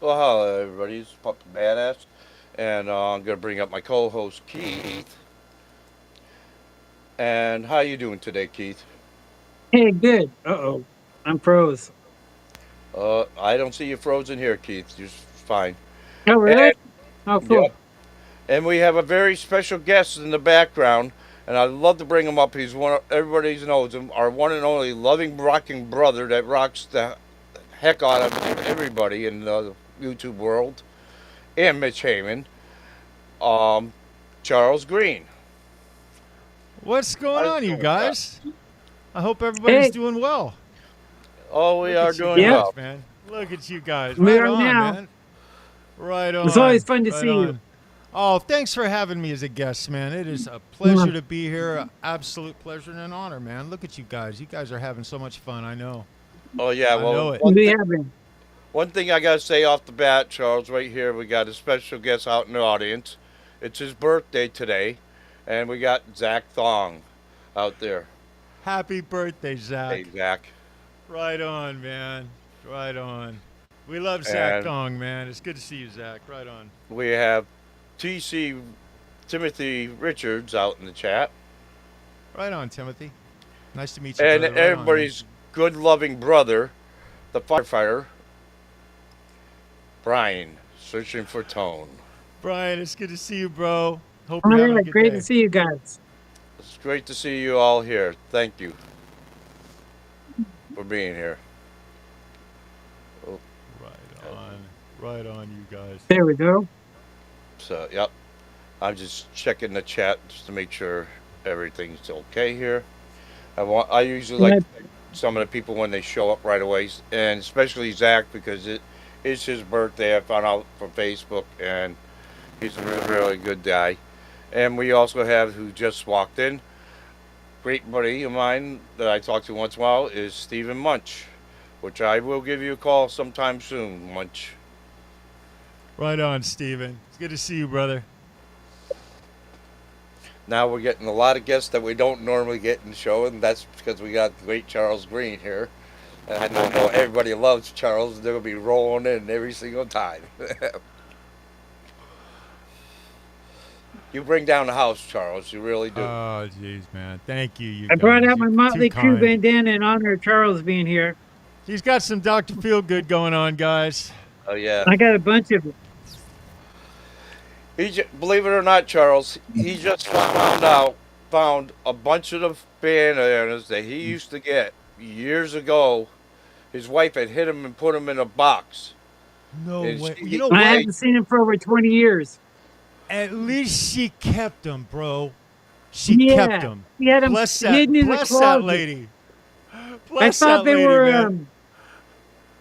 Well, hello everybody. It's puppybadass, and I'm gonna bring up my co-host Keith. And how you doing today, Keith? Hey, good. Uh-oh. I'm froze. I don't see you frozen here, Keith. You're fine. Oh, really? And Oh, yep. cool. And we have a very special guest in the background, and I'd love to bring him up. He's one of everybody knows him, our one and only loving rocking brother that rocks the heck out of everybody in the YouTube world, and Mitch Heyman, um, Charles Green. What's going How's it on, you going, Charles? guys? I hope everybody's Hey, doing well. Oh, we Look are at you doing yep, well. guys, man. Look at you guys. we Right are on, now. man. Right It's always on. fun to Right see you. on. Oh, thanks for having me as a guest, man. It is a pleasure Mm. to be here. Absolute pleasure and an honor, man. Look at you guys. You guys are having so much fun. I know. Oh yeah, I well know it. We have been. one thing I gotta say off the bat, Charles, right here, we got a special guest out in the audience. It's his birthday today, and we got Zach Thong out there. Happy birthday, Hey Zach. Zach, Right on, man. Right on. We love Zach and Thong, man. It's good to see you, Zach. Right on. we have TC Timothy Richards out in the chat, Right on, Timothy. Nice to meet you, and brother. Right on, man. everybody's good loving brother, the firefighter Brian, searching for tone. Brian, it's good to see you, bro. Hope Oh, you're having yeah, a good great to day. see you guys. It's great to see you all here. Thank you for being here. Oh, Right on. Right on, you guys. There we go. so yep. I'm just checking the chat just to make sure everything's okay here. I usually like Yeah, to thank some of the people when they show up right away, and especially Zach because it is his birthday. I found out from Facebook, and he's a really, really good guy. And we also have who just walked in. Great buddy of mine that I talk to once in a while is Stephen Munch, which I will give you a call sometime soon, Munch. Right on, Steven. It's good to see you, brother. Now we're getting a lot of guests that we don't normally get in the show, and that's because we got the great Charles Green here. And I know everybody loves Charles. They'll be rolling in every single time. You bring down the house, Charles. You really do. Oh, jeez, man. Thank you, you I brought guys. out You're my too Motley Crue kind. bandana in honor of Charles being here. He's got some Dr. Feelgood going on, guys. Oh yeah. I got a bunch of it. Believe it or not, Charles, he just found a bunch of the bananas that he used to get years ago. His wife had hit him and put him in a box. No And way. You she, know I what? they, haven't seen him for over 20 years. At least she kept them, bro. She kept Yeah, them. he had them Bless that. hidden in the Bless that closet. lady. I Bless thought that they lady, were, man.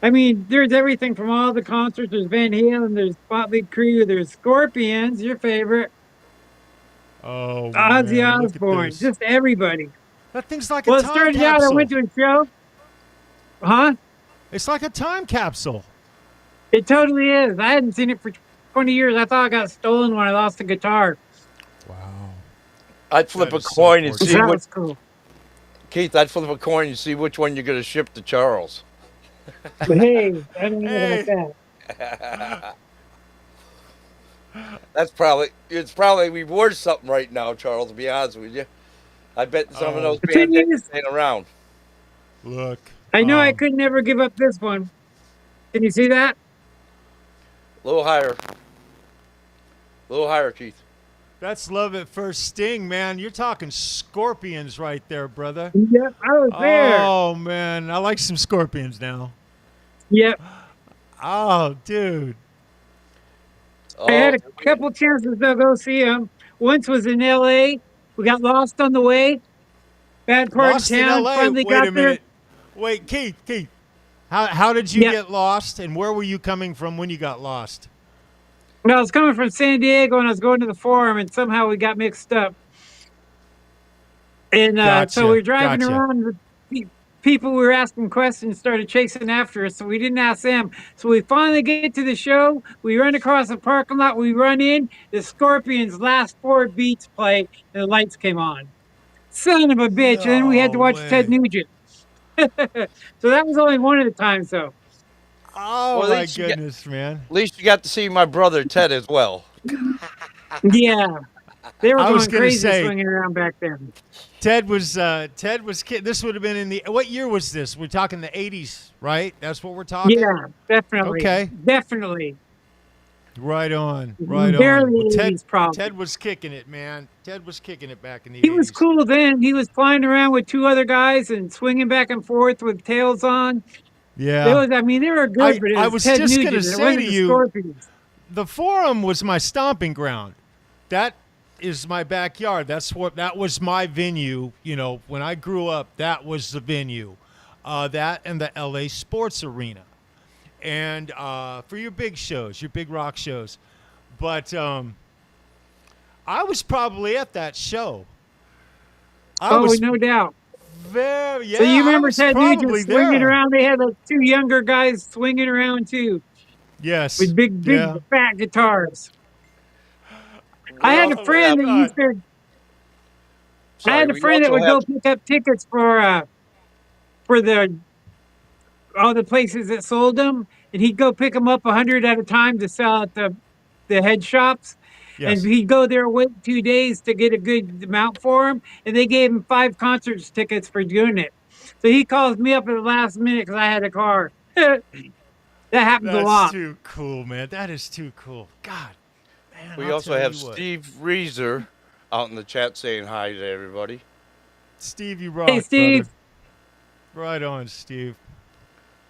I mean, there's everything from all the concerts. There's Van Halen, there's Motley Crue, there's Scorpions, your favorite, Oh Ozzy man, look at Osbourne, this. just everybody. That thing's like a Well, it time started out, I went capsule. to a show. Huh? It's like a time capsule. It totally is. I hadn't seen it for 20 years. I thought I got stolen when I lost the guitar. Wow. I'd flip That a is so coin and So see fortunate. that what was cool. Keith. I'd flip a coin and see which one you're gonna ship to Charles. But hey, I don't know about Hey, that. That's probably it's probably worth something right now, Charles. To be honest with you, I bet some of those oh, The thing bandanas is, ain't around. look. I know I could never give up this one. Can you see that? A little higher, Keith. That's love at first sting, man. You're talking scorpions right there, brother. Yep, I was there. Oh man, I like some scorpions now. Yep. Oh, dude. I Oh, had a couple chances to go see him. Once was in LA. We got lost on the way. Bad part of Lost in town. LA. Finally Wait got a there. minute. Wait, Keith. How did you Yep. get lost and where were you coming from when you got lost? No, I was coming from San Diego and I was going to the forum, and somehow we got mixed up. And so we Gotcha. were driving Gotcha. around. And people we were asking questions started chasing after us, so we didn't ask them. So we finally get to the show. We run across the parking lot. We run in. The Scorpions' last four beats play, and the lights came on. Son of a bitch! And then we had to No watch Ted way. Nugent. So that was only one of the times, though. Oh, Well, my goodness, man. at least you got to see my brother Ted as well. Yeah, they were I was going going to crazy say, swinging around back then. Ted was this would have been in the, what year was this? We're talking the 80s, right? That's what we're talking? Yeah, definitely, Okay. definitely. Right on. Right on. Barely Well, Ted 80s, probably. Ted was kicking it, man. Ted was kicking it back in the He was 80s. cool then. He was flying around with two other guys and swinging back and forth with tails on. They Yeah. was, I mean, they were good, but it I was was Ted just going to Nugent. It say to wasn't the you, Scorpions. the Forum was my stomping ground. That is my backyard. That was my venue. You know, when I grew up, that was the venue. That and the LA Sports Arena. And for your big shows, your big rock shows. But I was probably at that show. I Oh, was no doubt. yeah. So you I remember was Ted Nugent probably swinging there. around? They had like two younger guys swinging around too Yes. with big, Yeah. fat guitars. I We had a also friend have, that used to. I sorry, had a we friend that also would have go pick up tickets for the all the places that sold them, and he'd go pick them up 100 at a time to sell at the head shops. And Yes. he'd go there, wait 2 days to get a good amount for him, and they gave him 5 concerts tickets for doing it. So he calls me up at the last minute because I had a car. That happens a That's lot. too cool, man. That is too cool. God, man. we I'll also tell have you what. Steve Reeser out in the chat saying hi to everybody. Steve, you rock, Hey, Steve. brother. Right on, Steve.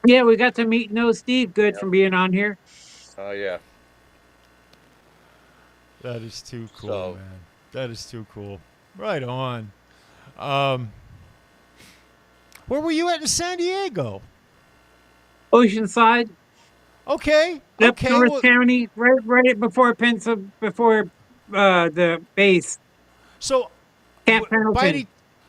Yeah, we got to know Steve good from being on here. Oh yeah. That is too cool, So- man. That is too cool. Right on. Where were you at in San Diego? Oceanside, Okay. up Okay. North Well, County, right before before the base, so, Camp by Pendleton. any,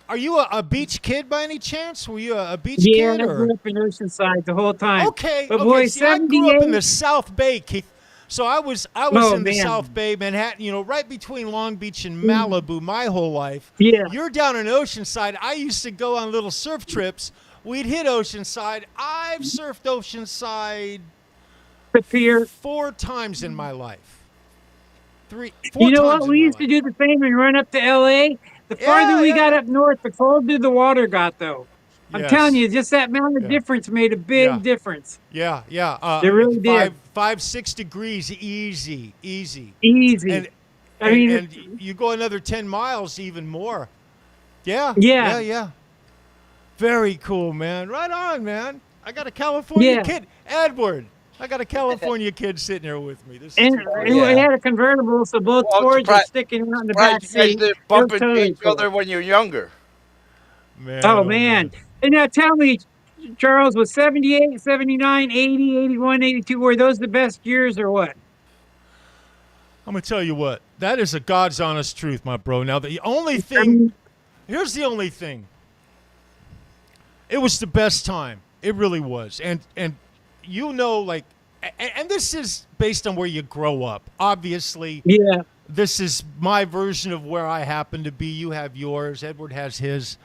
are you a beach kid by any chance? Were you a beach Yeah, kid I or? grew up in Oceanside the whole time. Okay. But Okay. boy, See, I grew up in the 78. South Bay, Keith. So I was Oh, in the man. South Bay, Manhattan, you know, right between Long Beach and Malibu my whole life. Yeah. You're down in Oceanside. I used to go on little surf trips. We'd hit Oceanside. I've surfed Oceanside The pier. 4 times in my life. 4 You know times what? in We my used to life. do the same and run up to LA. The farther Yeah, we got yeah. up north, the colder the water got, though. I'm Yes. telling you, just that amount of Yeah. difference made a big Yeah. difference. Yeah, yeah. They really did. 6 degrees, easy. Easy. And I mean, and you go another 10 miles, even more. Yeah. Yeah. Yeah. Very cool, man. Right on, man. I got a California Yeah. kid, Edward. I got a California kid sitting here with me. This is and too cool. Yeah. we had a convertible, so both Well, boards are surprise- sticking out in the back Surprised you guys seat. didn't It bump was into totally each cool. other when you're younger. Man, Oh, man. And now tell me, Charles, was 78, 79, 80, 81, 82, were those the best years or what? I'm gonna tell you what. That is a God's honest truth, my bro. Now the only I thing. mean, Here's the only thing. It was the best time. It really was. And you know, like, and this is based on where you grow up. Obviously, yeah. this is my version of where I happen to be. You have yours. Edward has his.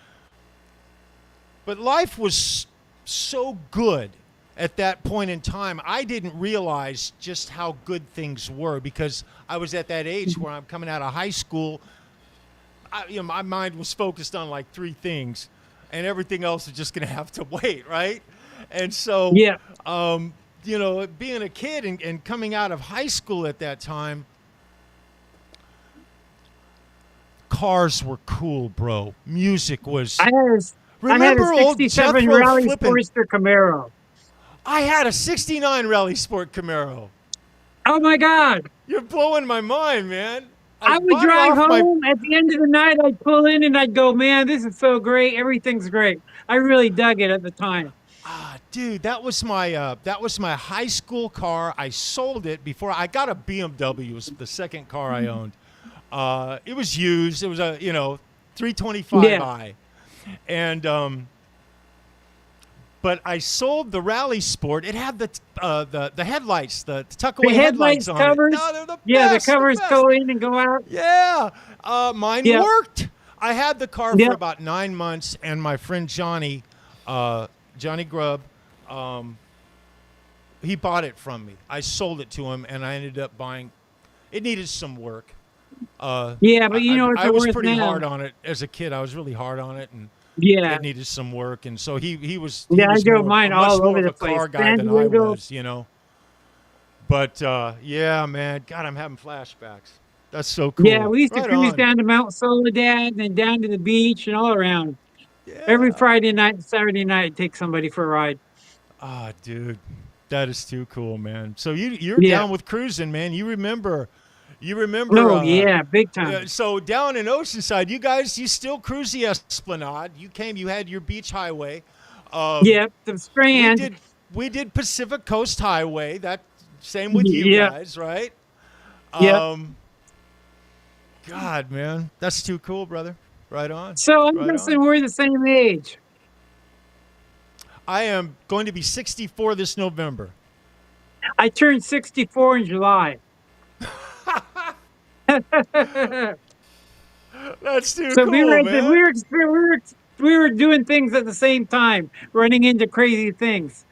But life was so good at that point in time. I didn't realize just how good things were because I was at that age where I'm coming out of high school. My mind was focused on like 3 things, and everything else is just going to have to wait, right? And so, Yeah. you know, being a kid and coming out of high school at that time, cars were cool, bro. Music was. I had Remember a old 67 Jethro Rally flipping? Sportster Camaro. I had a '69 Rally Sport Camaro. Oh, my God. You're blowing my mind, man. I would bought it drive off my- home at the end of the night. I'd pull in and I'd go, man, this is so great. Everything's great. I really dug it at the time. Dude, that was my high school car. I sold it before I got a BMW. It was the second car I owned. It was used. It was a 325i, and but I sold the Rally Sport. It had the headlights, the tuckaway The headlights on covers. it. No, they're the Yeah, best, the covers best. go in and go out. Yeah, mine Yeah. worked. I had the car Yeah. for about 9 months, and my friend Johnny Grubb, he bought it from me. I sold it to him, and I ended up buying. It needed some work. Yeah, but you know what I they're was worth pretty now. hard on it as a kid. I was really hard on it, and Yeah. it needed some work. And so he was Yeah, I drove more, mine much all more over of the a car place. guy San than I Diego. was, But yeah, man, God, I'm having flashbacks. That's so cool. Yeah, we used to Right cruise on. down to Mount Soledad and then down to the beach and all around. Every Yeah. Friday night and Saturday night, take somebody for a ride. Ah, dude, that is too cool, man. So you're Yeah. down with cruising, man. You remember. Oh, yeah, big time. So down in Oceanside, you still cruise the Esplanade. You had your beach highway. Yep, the We Strand. did Pacific Coast Highway. That same with you Yep, guys, right? yep. God, man, that's too cool, brother. Right on, So I'm right guessing on. we're the same age. I am going to be 64 this November. I turned 64 in July. That's too So we were, cool, at the, man. we were doing things at the same time, running into crazy things.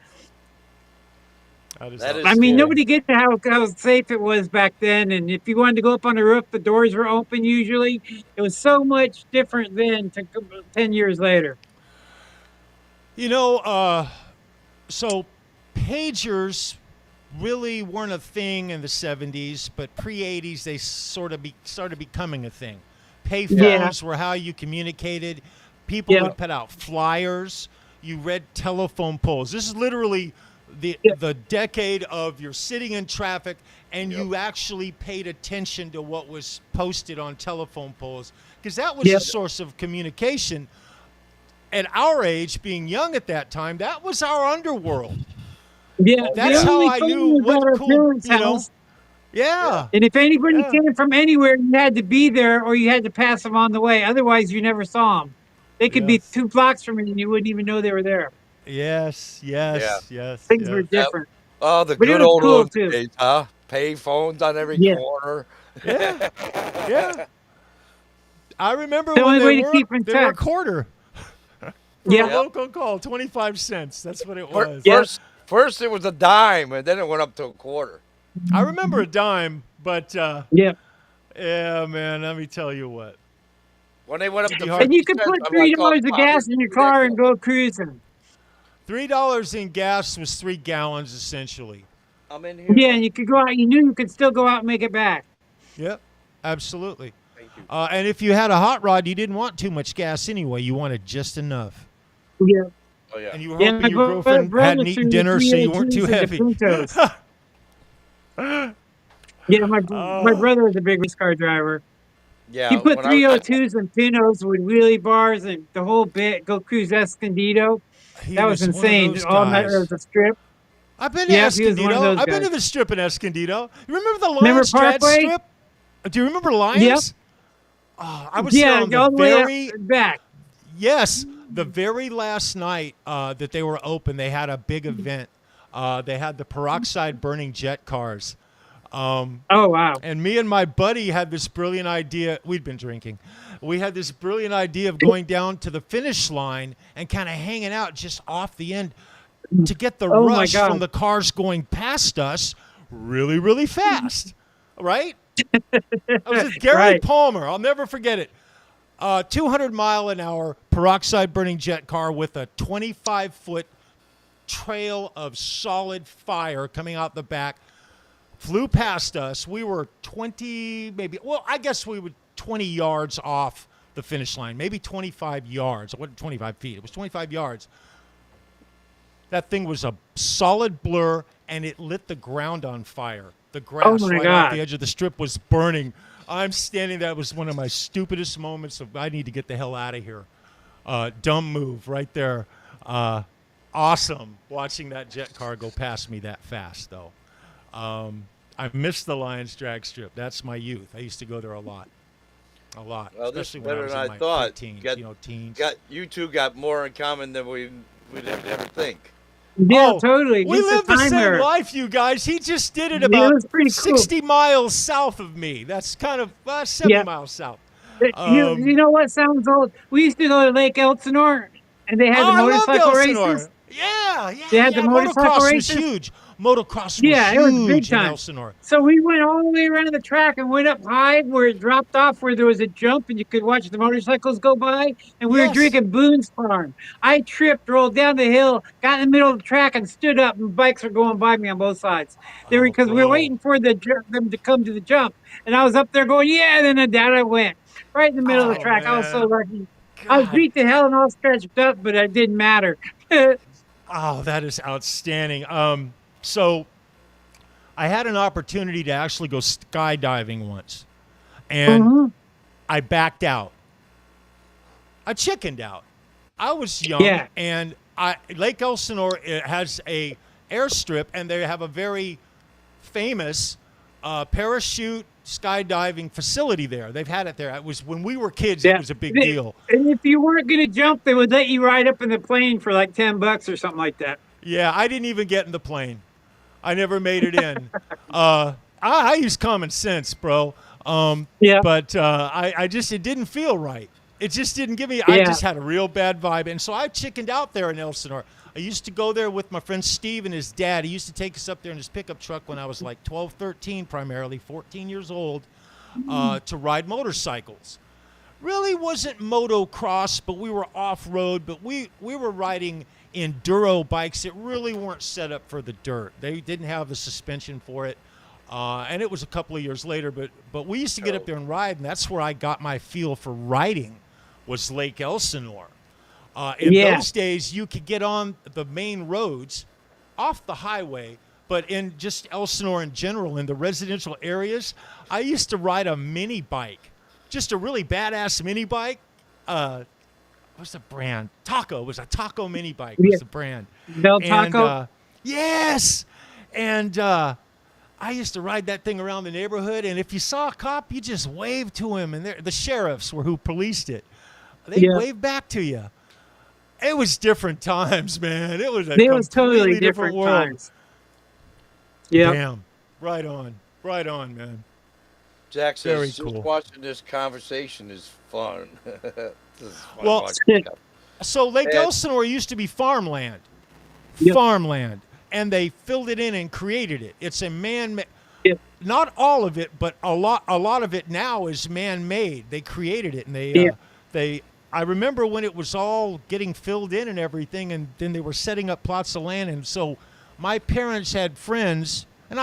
That is That awesome. is I mean, cool. nobody gets how safe it was back then. And if you wanted to go up on the roof, the doors were open usually. It was so much different then to 10 years later. You know, so pagers really weren't a thing in the 70s, but pre-80s they sort of started becoming a thing. Payphones were how you communicated. People Yeah. would put out flyers. You read telephone poles. This is literally the decade of you're sitting in traffic and you actually paid attention to what was posted on telephone poles, because that was a source of communication. At our age, being young at that time, that was our underworld. Yeah, That's the how only I phone knew was what at our cool, parents' house. Yeah. And if anybody Yeah. came from anywhere, you had to be there or you had to pass them on the way. Otherwise, you never saw them. They could be Yes. 2 blocks from you and you wouldn't even know they were there. Yes. Yeah. Yes. Yes. Things were Yes. Yep. different, Oh, the but it good was old cool old too. days, huh? Pay phones on every Yeah. corner. Yeah. Yeah. I remember The when only way to keep in they were a touch. quarter for Yeah. a local call, 25 cents. That's what it Fir- was. Yeah. First it was a dime, and then it went up to a quarter. I remember a dime, but Yeah. yeah, man, let me tell you what. When they went up to Pretty hard. And you 50 could cents, put I'm three like, oh, dollars of come on, gas this in is your car and ridiculous. go cruising. $3 in gas was 3 gallons essentially. I'm in here. Yeah, and you could go out. You knew you could still go out and make it back. Yep, absolutely. Thank you. And if you had a hot rod, you didn't want too much gas anyway. You wanted just enough. Yeah. Oh yeah. And you were Yeah, hoping my your girlfriend brother hadn't eaten threw dinner so you weren't 302s too into heavy. Puntos. Yeah, my Oh. brother was a big race car driver. Yeah. He put When I was 302s and Pinos with wheelie bars and the whole bit. Go cruise Escondido. He That was was one of insane. those All night there guys. was a strip. I've been to Yep, he was one of Escondido. those I've been guys. to the strip in Escondido. You remember the Remember Lions Trad Parkway? strip? Do you remember Lions? Oh, I was there Yeah, on the all the way very up back. yes, the very last night that they were open. They had a big event. They had the peroxide burning jet cars. Oh wow. And me and my buddy had this brilliant idea. We'd been drinking. We had this brilliant idea of going down to the finish line and kind of hanging out just off the end to get the Oh my rush God. from the cars going past us really, really fast. Right? I was with Gary Right. Palmer. I'll never forget it. 200-mile-an-hour peroxide burning jet car with a 25-foot trail of solid fire coming out the back. Flew past us. We were 20, maybe, well, I guess we were 20 yards off the finish line, maybe 25 yards. It wasn't 25 feet. It was 25 yards. That thing was a solid blur, and it lit the ground on fire. The grass my right off God. the edge of the strip was burning. I'm standing there. It was one of my stupidest moments of I need to get the hell out of here. Dumb move right there. Awesome watching that jet car go past me that fast, though. I missed the Lions Drag Strip. That's my youth. I used to go there a lot. A lot. Well, this is especially when I better was than in I my thought. teens, Got- teens. you two got more in common than we'd ever think. Yeah, Oh, totally. We Just live the time same there. life, you guys. He just did it It about was pretty cool. 60 miles south of me. That's kind of 7 Yeah. miles south. You know what sounds old? We used to go to Lake Elsinore, and they had the I love motorcycle Elsinore. races. Yeah, They had yeah. the motorcycle Motocross was races? huge. Motocross was Yeah, it was big huge in time. Elsinore. So we went all the way around the track and went up high where it dropped off, where there was a jump and you could watch the motorcycles go by. And we were Yes. drinking Boone's Farm. I tripped, rolled down the hill, got in the middle of the track, and stood up. And bikes were going by me on both sides. They were Oh, because we were bro. waiting for them to come to the jump, and I was up there going, yeah. And then down I went right in the middle of the Oh, track. I was so man. lucky. I was God. beat to hell and all stretched up, but it didn't matter. Oh, that is outstanding. So I had an opportunity to actually go skydiving once, and Mhm. I backed out. I chickened out. I was young, Yeah. and Lake Elsinore has a airstrip, and they have a very famous parachute skydiving facility there. They've had it there. It was when we were kids. It Yeah. was a big deal. And if you weren't going to jump, they would let you ride up in the plane for like $10 or something like that. Yeah, I didn't even get in the plane. I never made it in. I use common sense, bro. Yeah. But I just, it didn't feel right. It just didn't give me, I Yeah. just had a real bad vibe. And so I chickened out there in Elsinore. I used to go there with my friend Steve and his dad. He used to take us up there in his pickup truck when I was like 12, 13, primarily 14 years old, to ride motorcycles. Really wasn't motocross, but we were off-road, but we were riding enduro bikes that really weren't set up for the dirt. They didn't have the suspension for it. And it was a couple of years later, but we used to get up there and ride, and that's where I got my feel for riding, was Lake Elsinore. In Yeah. those days, you could get on the main roads off the highway, but in just Elsinore in general, in the residential areas, I used to ride a mini bike, just a really badass mini bike. What's the brand? Taco. It was a Taco mini bike was Yeah. the brand. Del And Taco. yes, and I used to ride that thing around the neighborhood, and if you saw a cop, you just waved to him, and the sheriffs were who policed it. They Yeah. waved back to you. It was different times, man. It was a They was completely totally different different world. times. Yeah. Damn. Right on, man. Jack Very says, cool. just watching this conversation is fun. This is fun Well, watching stuff. So Lake And- Elsinore used to be farmland. Yep. Farmland. And they filled it in and created it. It's a man Yep. not all of it, but a lot of it now is man-made. They created it, and Yeah. I remember when it was all getting filled in and everything, and then they were setting up plots of land. And so my parents had friends, and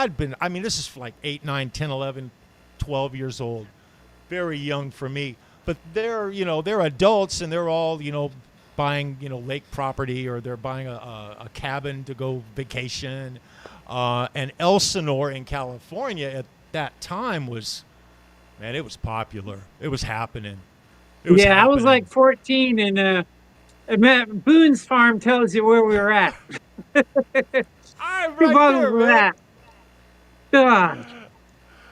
this is like 8, 9, 10, 11, 12 years old. Very young for me. But they're adults, and they're all, buying, lake property, or they're buying a cabin to go vacation. And Elsinore in California at that time was popular. It was happening. Yeah, I was like 14, and Boone's Farm tells you where we were at. I'm Who right bothers there, with man. that? God.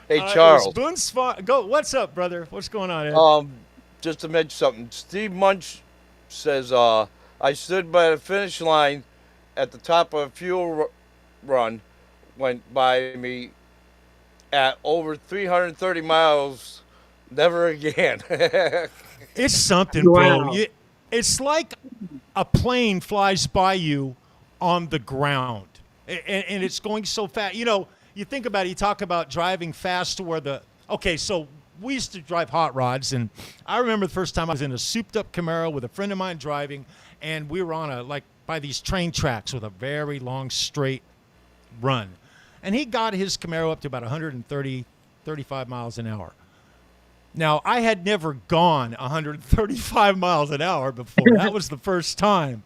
Hey, It was Charles. Boone's Go. What's up, brother? What's going on, Ed? Just to mention something. Steve Munch says, I stood by the finish line at the top of a fuel run, went by me at over 330 miles. Never again. It's something, bro. Wow. It's like a plane flies by you on the ground, and it's going so fast. You think about it. You talk about driving fast to where so we used to drive hot rods, and I remember the first time I was in a souped-up Camaro with a friend of mine driving, and we were on by these train tracks with a very long straight run, and he got his Camaro up to about 130, 35 miles an hour. Now, I had never gone 135 miles an hour before. That was the first time.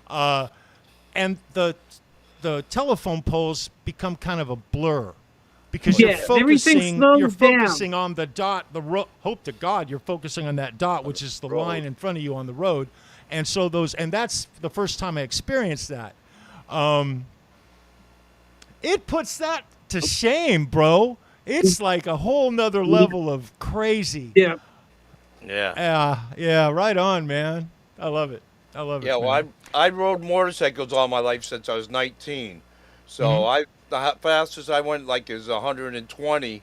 And the telephone poles become kind of a blur because Yeah, everything slows you're down. focusing on the dot, hope to God you're focusing on that dot, which is the line in front of you on the road. And so and that's the first time I experienced that. It puts that to shame, bro. It's like a whole nother level of crazy. Yeah. Yeah. Yeah, right on, man. I love it. Yeah, well, man. I rode motorcycles all my life since I was 19. So the fastest I went is 120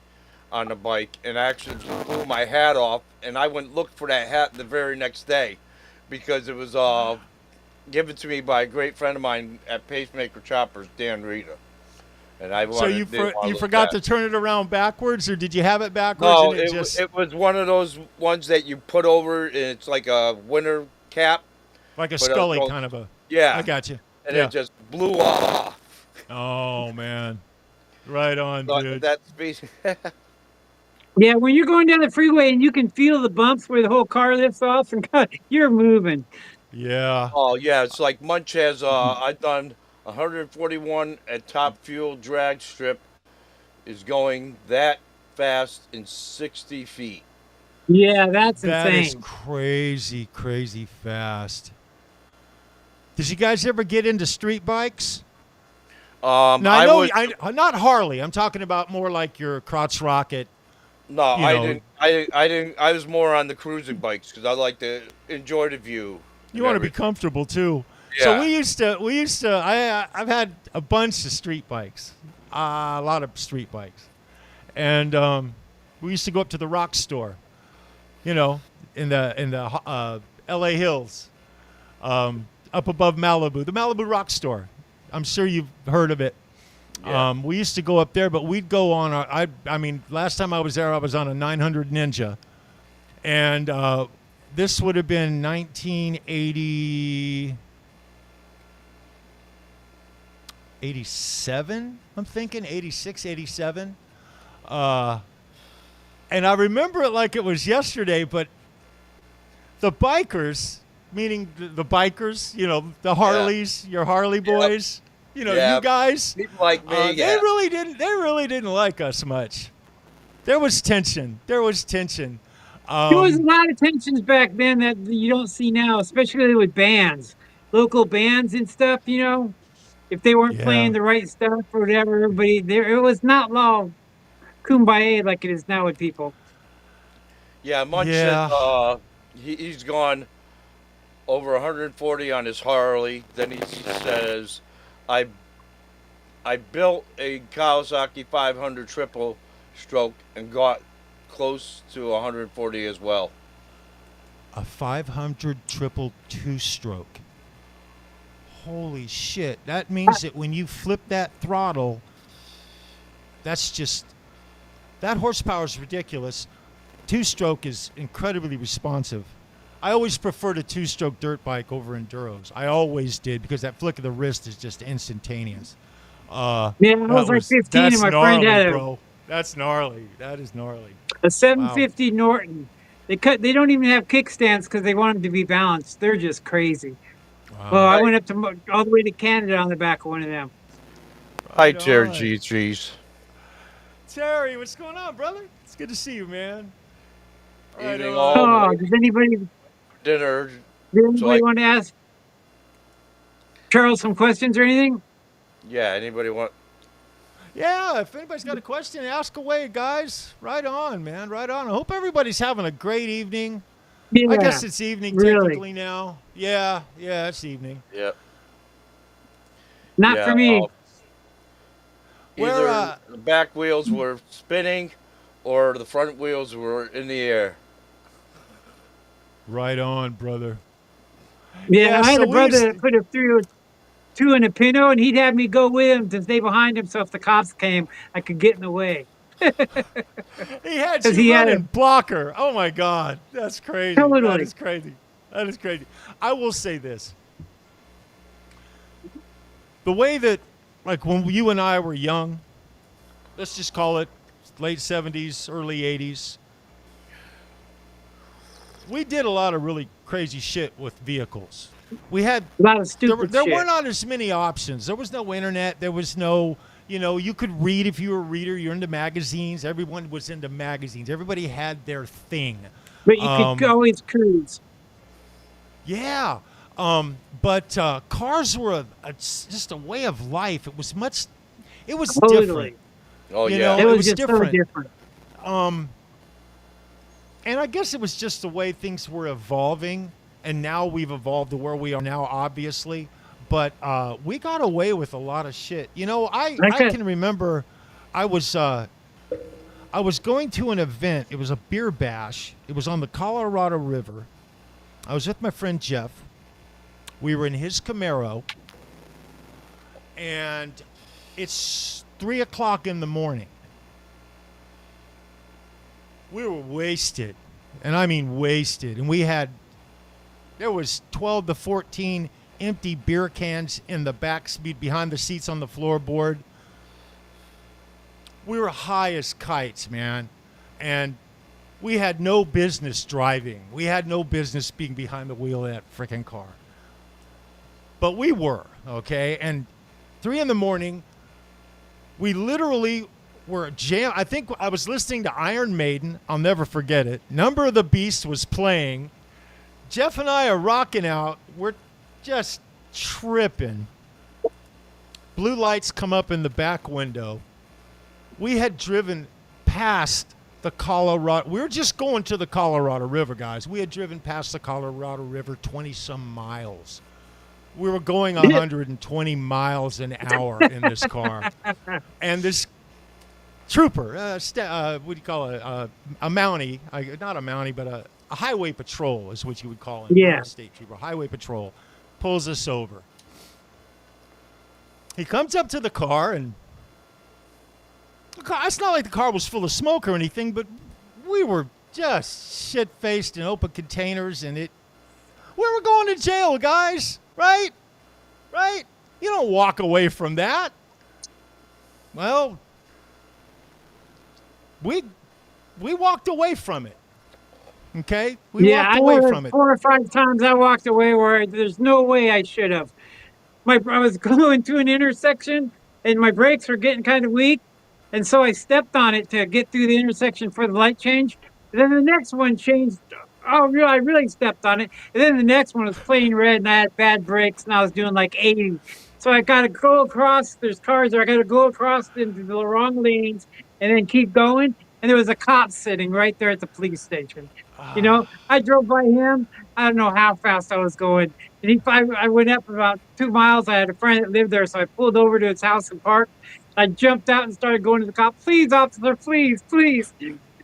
on the bike, and I actually blew my hat off, and I went look for that hat the very next day because it was given to me by a great friend of mine at Pacemaker Choppers, Dan Rita. and I So wanted. Didn't want you to look forgot at to it. turn it around backwards, or did you have it backwards No, and it just it was one of those ones that you put over, and it's like a winter cap, like a but it Scully goes, kind of a? I yeah, got you. and it Yeah. just blew off. Oh man, right on, So dude. that's Yeah, when you're going down the freeway and you can feel the bumps where the whole car lifts off, and God, you're moving. Yeah. Oh yeah, it's like Munch has. I've done 141 at top fuel drag strip is going that fast in 60 feet. Yeah, that's That is insane. crazy, crazy fast. Did you guys ever get into street bikes? Now I I know was not Harley. I'm talking about more like your crotch rocket. no, You I know, didn't. I didn't. I was more on the cruising bikes because I like to enjoy the view you and want to be everything. comfortable too. So Yeah, we used to. I've had a bunch of street bikes, a lot of street bikes, and we used to go up to the Rock store, you know, in the L.A. Hills, up above Malibu, the Malibu Rock store. I'm sure you've heard of it. yeah. We used to go up there, but we'd go on. I mean, last time I was there, I was on a 900 Ninja, and this would have been 1980, 87. I'm thinking 86, 87. And I remember it like it was yesterday. But the bikers, meaning the bikers, you know, the Harleys, your Harley Yep. boys, you know, Yeah. you guys. People like me. They Yeah. really didn't. They really didn't like us much. There was tension. There was tension. There was a lot of tensions back then that you don't see now, especially with bands, local bands and stuff. You know, if they weren't Yeah. playing the right stuff or whatever, everybody there. It was not all kumbaya like it is now with people. Yeah, Munch says Yeah. he's gone over 140 on his Harley. Then he says, "I I built a Kawasaki 500 triple stroke and got close to 140 as well." A 500 triple two-stroke. Holy shit! That means that when you flip that throttle, that's just that horsepower is ridiculous. Two-stroke is incredibly responsive. I always preferred a two-stroke dirt bike over enduros. I always did because that flick of the wrist is just instantaneous. Yeah, I was like 15 and That's my friend gnarly, had bro. That's gnarly. That is gnarly. a Wow. 750 Norton. They don't even have kickstands because they want them to be balanced. They're just crazy. Well, Wow. I Hi, went up to all the way to Canada on the back of one of them. hi, Right Terry on. G3s. Terry, what's going on, brother? It's good to see you, man. Right Evening on. all. Oh, Waiting does anybody for dinner. does So anybody want to ask Charles some questions or anything? yeah. Anybody want? Yeah, if anybody's got a question, ask away, guys. Right on, man. Right on. I hope everybody's having a great evening. I Yeah, guess it's evening really. technically now. Yeah, it's evening. Yeah, Not yeah. for me. Where, Either the back wheels were spinning, or the front wheels were in the air. Right on, brother. Yeah, Yeah, I had so a we brother used that put a 302 in a Pinto, and he'd have me go with him to stay behind him, so if the cops came, I could get in the way. he had Because you he had a running blocker. Oh my God, that's crazy. That totally. is crazy. That is crazy. I will say this: the way that, like, when you and I were young, let's just call it late '70s, early '80s, we did a lot of really crazy shit with vehicles. We had A lot of stupid there shit. were not as many options. There was no internet. There was no, you could read if you were a reader. You're into magazines. Everyone was into magazines. Everybody had their thing. But you could Um, always cruise. Yeah. But cars were just a way of life. It was Totally. different. Oh You yeah. know, It it was was just so different. different. And I guess it was just the way things were evolving. And now we've evolved to where we are now, obviously. But we got away with a lot of shit. I Okay. can remember I was going to an event. It was a beer bash. It was on the Colorado River. I was with my friend Jeff. We were in his Camaro. And It's 3 o'clock in the morning. We were wasted, and I mean wasted. And there was 12 to 14 empty beer cans in the back behind the seats on the floorboard. We were high as kites, man. And we had no business driving. We had no business being behind the wheel of that freaking car. But we were, okay? And 3 in the morning, we literally were jammed. I think I was listening to Iron Maiden. I'll never forget it. Number of the Beast was playing. Jeff and I are rocking out. We're just tripping. Blue lights come up in the back window. We had driven past the Colorado. We were just going to the Colorado River, guys. We had driven past the Colorado River 20-some miles. We were going 120 miles an hour in this car. And this trooper, what do you call it? A Mountie, not a Mountie, but a highway patrol is what you would call it. Yeah. Not a state trooper, highway patrol, pulls us over. He comes up to the car, and it's not like the car was full of smoke or anything, but we were just shit-faced in open containers, and we were going to jail, guys. Right? Right? You don't walk away from that. Well, we walked away from it. Okay? We walked away from it. 4 or 5 times I walked away where there's no way I should have. I was going to an intersection, and my brakes were getting kind of weak, and so I stepped on it to get through the intersection for the light change. And then the next one changed. Oh, I really stepped on it. And then the next one was plain red, and I had bad brakes, and I was doing like 80. So I got to go across. There's cars there. I got to go across into the wrong lanes and then keep going. And there was a cop sitting right there at the police station. You know, I drove by him. I don't know how fast I was going. And I went up about 2 miles. I had a friend that lived there, so I pulled over to his house and parked. I jumped out and started going to the cop. Please, officer, please, please.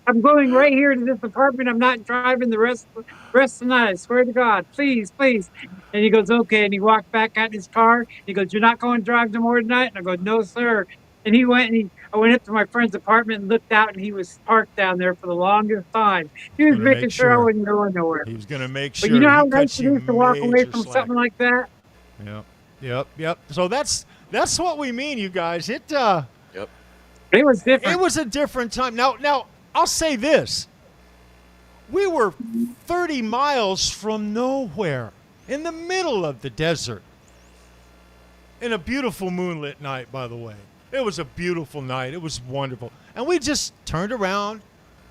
I'm going right here to this apartment. I'm not driving the rest of the night. I swear to God, please, please. And he goes, okay. And he walked back out in his car. He goes, you're not going to drive no more tonight? And I go, no, sir. And he went, and I went up to my friend's apartment and looked out, and he was parked down there for the longest time. He was making sure I wasn't going nowhere. He was going to make sure. But you know how nice it is to walk away from something like that? Yep. So that's what we mean, you guys. Yep. It was different. It was a different time. Now, I'll say this. We were 30 miles from nowhere, in the middle of the desert, in a beautiful moonlit night, by the way. It was a beautiful night. It was wonderful. And we just turned around.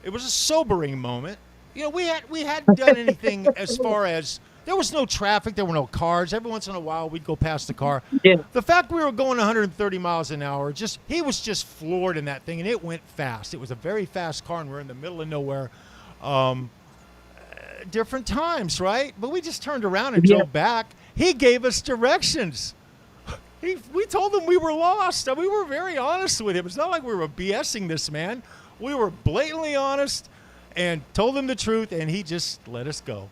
It was a sobering moment. You know, we hadn't done anything as far as, there was no traffic. There were no cars. Every once in a while, we'd go past the car. Yeah. The fact we were going 130 miles an hour, he was just floored in that thing, and it went fast. It was a very fast car, and we're in the middle of nowhere. Different times, right? But we just turned around and drove back. He gave us directions. We told him we were lost. We were very honest with him. It's not like we were BSing this man. We were blatantly honest and told him the truth, and he just let us go.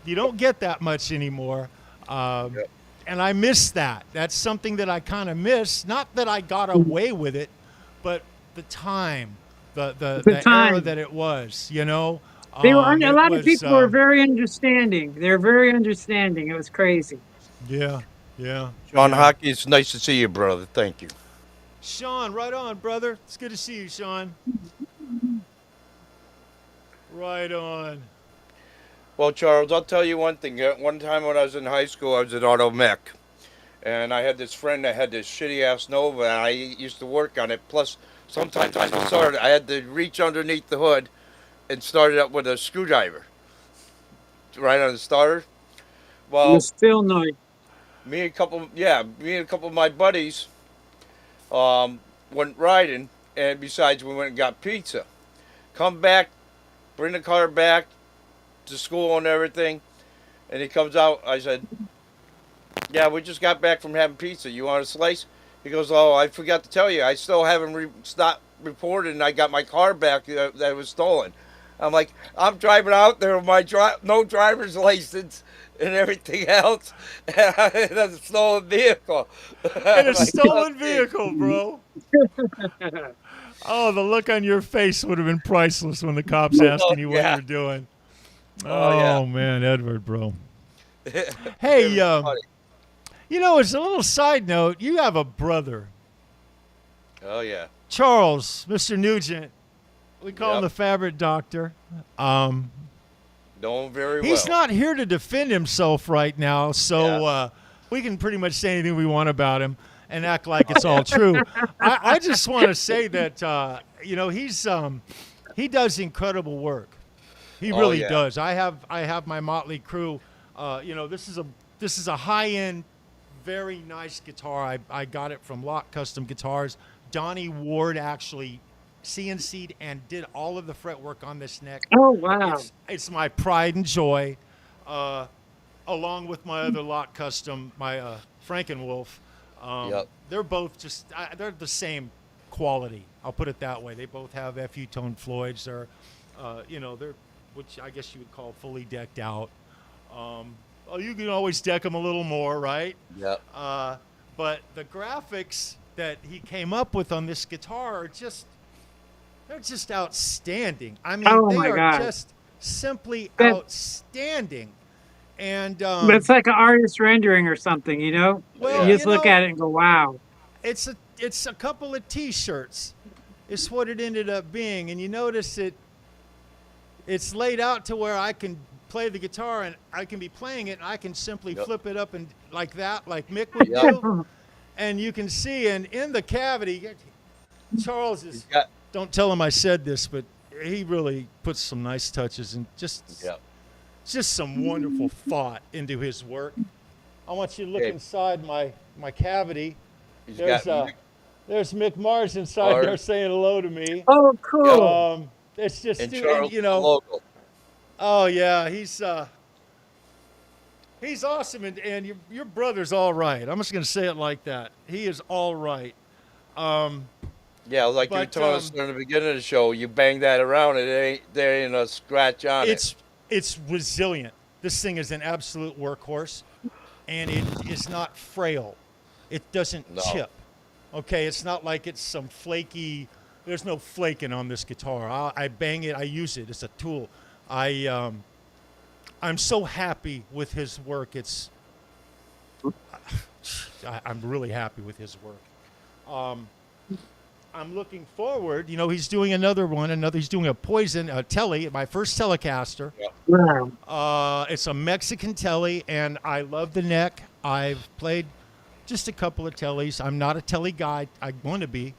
You don't get that much anymore. And I miss that. That's something that I kind of miss. Not that I got away with it, but the time, the time era that it was, you know. They were a lot of people were very understanding. They were very understanding. It was crazy. Yeah. Sean Hockey, it's nice to see you, brother. Thank you. Sean, right on, brother. It's good to see you, Sean. Right on. Well, Charles, I'll tell you one thing. One time when I was in high school, I was at Auto Mech. And I had this friend that had this shitty-ass Nova, and I used to work on it. Plus, sometimes I had to reach underneath the hood and start it up with a screwdriver. Right on the starter. Well, It was still noise. me and a couple of my buddies went riding, and besides, we went and got pizza. Come back, bring the car back to school and everything, and he comes out. I said, yeah, we just got back from having pizza. You want a slice? He goes, oh, I forgot to tell you, I still haven't stopped reported, and I got my car back that was stolen. I'm like, I'm driving out there with my no driver's license, and everything else in a stolen vehicle. In a Like, stolen okay. vehicle, bro. Oh, the look on your face would have been priceless when the cops Oh asking you what yeah. you're doing. Oh yeah. Oh man, Edward, bro. It Hey, was funny. as a little side note, you have a brother, Oh yeah. Charles, Mr. Nugent. We call him Yep. the fabric doctor. Um, Know him very he's well. not here to defend himself right now, so Yeah. we can pretty much say anything we want about him and act like it's all true. I just want to say that he does incredible work. He Oh really yeah. does. I have my motley crew. This is a high end, very nice guitar. I got it from Lock Custom Guitars. Donnie Ward actually CNC'd and did all of the fretwork on this neck. Oh, wow. It's my pride and joy, along with my other Lock Custom, my Frankenwolf. Yep. They're both they're the same quality. I'll put it that way. They both have FU tone Floyds. They're which I guess you would call fully decked out. You can always deck them a little more, right? Yep. But the graphics that he came up with on this guitar they're just outstanding. I mean, Oh, they my are God. just simply That- outstanding. And It's like an artist rendering or something, you know? well, You just look at it and go, wow. it's a couple of T-shirts. It's what it ended up being, and you notice it's laid out to where I can play the guitar and I can be playing it and I can simply Yep. flip it up and like that, like Mick would Yep. do. And you can see, and in the cavity, Charles is. Got, Don't tell him I said this, but he really puts some nice touches and just some wonderful thought into his work. I want you to look Okay. inside my cavity. he's There's got there's Mick Mars inside Mars. there saying hello to me. Oh, cool. It's just and dude, Charles, you the know. local. Oh yeah, he's awesome, and your brother's all right. I'm just gonna say it like that. He is all right. Yeah, like you were But, telling us in the beginning of the show, you bang that around, there ain't a scratch on it. It's resilient. This thing is an absolute workhorse, and it is not frail. It doesn't No. chip. Okay, it's not like it's some flaky. There's no flaking on this guitar. I bang it. I use it. It's a tool. I'm so happy with his work. I'm really happy with his work. I'm looking forward. You know, he's doing another one. He's doing a Poison Telly, my first Telecaster. Wow. It's a Mexican Telly, and I love the neck. I've played just a couple of Tellys. I'm not a Telly guy. I want to be,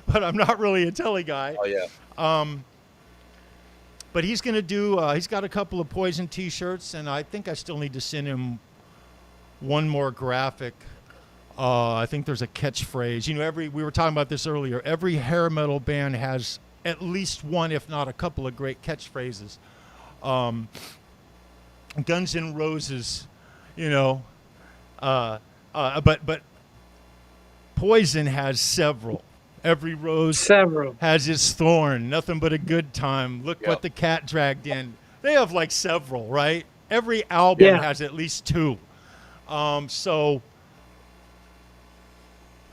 but I'm not really a Telly guy. Oh yeah. But he's going to do, he's got a couple of Poison T-shirts, and I think I still need to send him one more graphic. I think there's a catchphrase. You know, we were talking about this earlier. Every hair metal band has at least one, if not a couple of great catchphrases. Guns N' Roses, you know, but Poison has several. Every rose Several. has its thorn. Nothing but a good time. Look Yep. what the cat dragged in. They have like several, right? Every album Yeah. has at least two. So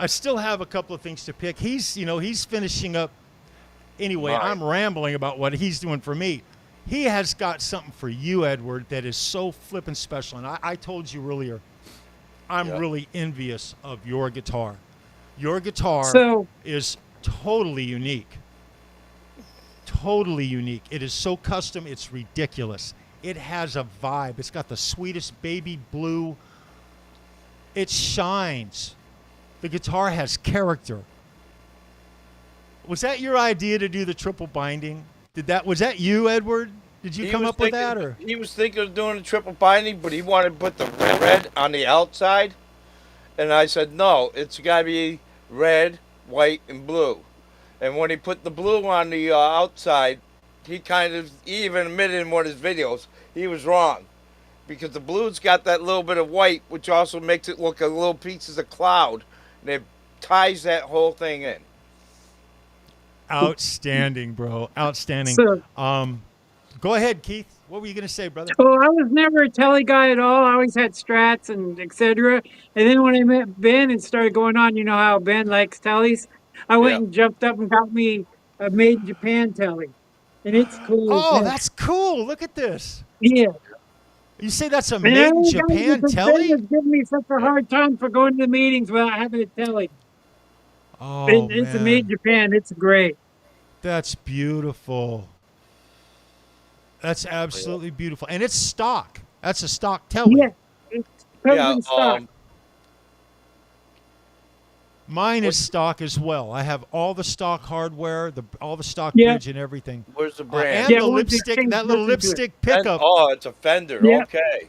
I still have a couple of things to pick. He's finishing up. Anyway, Right. I'm rambling about what he's doing for me. He has got something for you, Edward, that is so flippin' special. And I told you earlier, I'm Yep. really envious of your guitar. Your guitar So, is totally unique. Totally unique. It is so custom, it's ridiculous. It has a vibe. It's got the sweetest baby blue. It shines. The guitar has character. Was that your idea to do the triple binding? Was that you, Edward? Did you come up with that, or? He was thinking of doing a triple binding, but he wanted to put the red on the outside. And I said, no, it's got to be red, white, and blue. And when he put the blue on the outside, he even admitted in one of his videos, he was wrong. Because the blue's got that little bit of white, which also makes it look like little pieces of cloud. And it ties that whole thing in. Outstanding, bro. Outstanding. So- Go ahead, Keith. What were you going to say, brother? Oh, I was never a telly guy at all. I always had strats and etc. And then when I met Ben and started going on, you know how Ben likes tellies. I went Yeah. and jumped up and got me a made in Japan telly, and it's cool as Oh, heck. that's cool. Look at this. Yeah. You say that's a And I made in only got it Japan because Ben telly? was giving me such a hard time for going to the meetings without having a telly. Oh, And it's a made man. in Japan. It's great. That's beautiful. That's absolutely beautiful. And it's stock. That's a stock telly. Yeah. It comes Yeah. in stock. Mine is stock as well. I have all the stock hardware, all the stock Yeah. bridge and everything. Where's the brand? And Yeah, the once you lipstick, change that little nothing to it. lipstick pickup. Oh, it's a Fender. Yeah. Okay.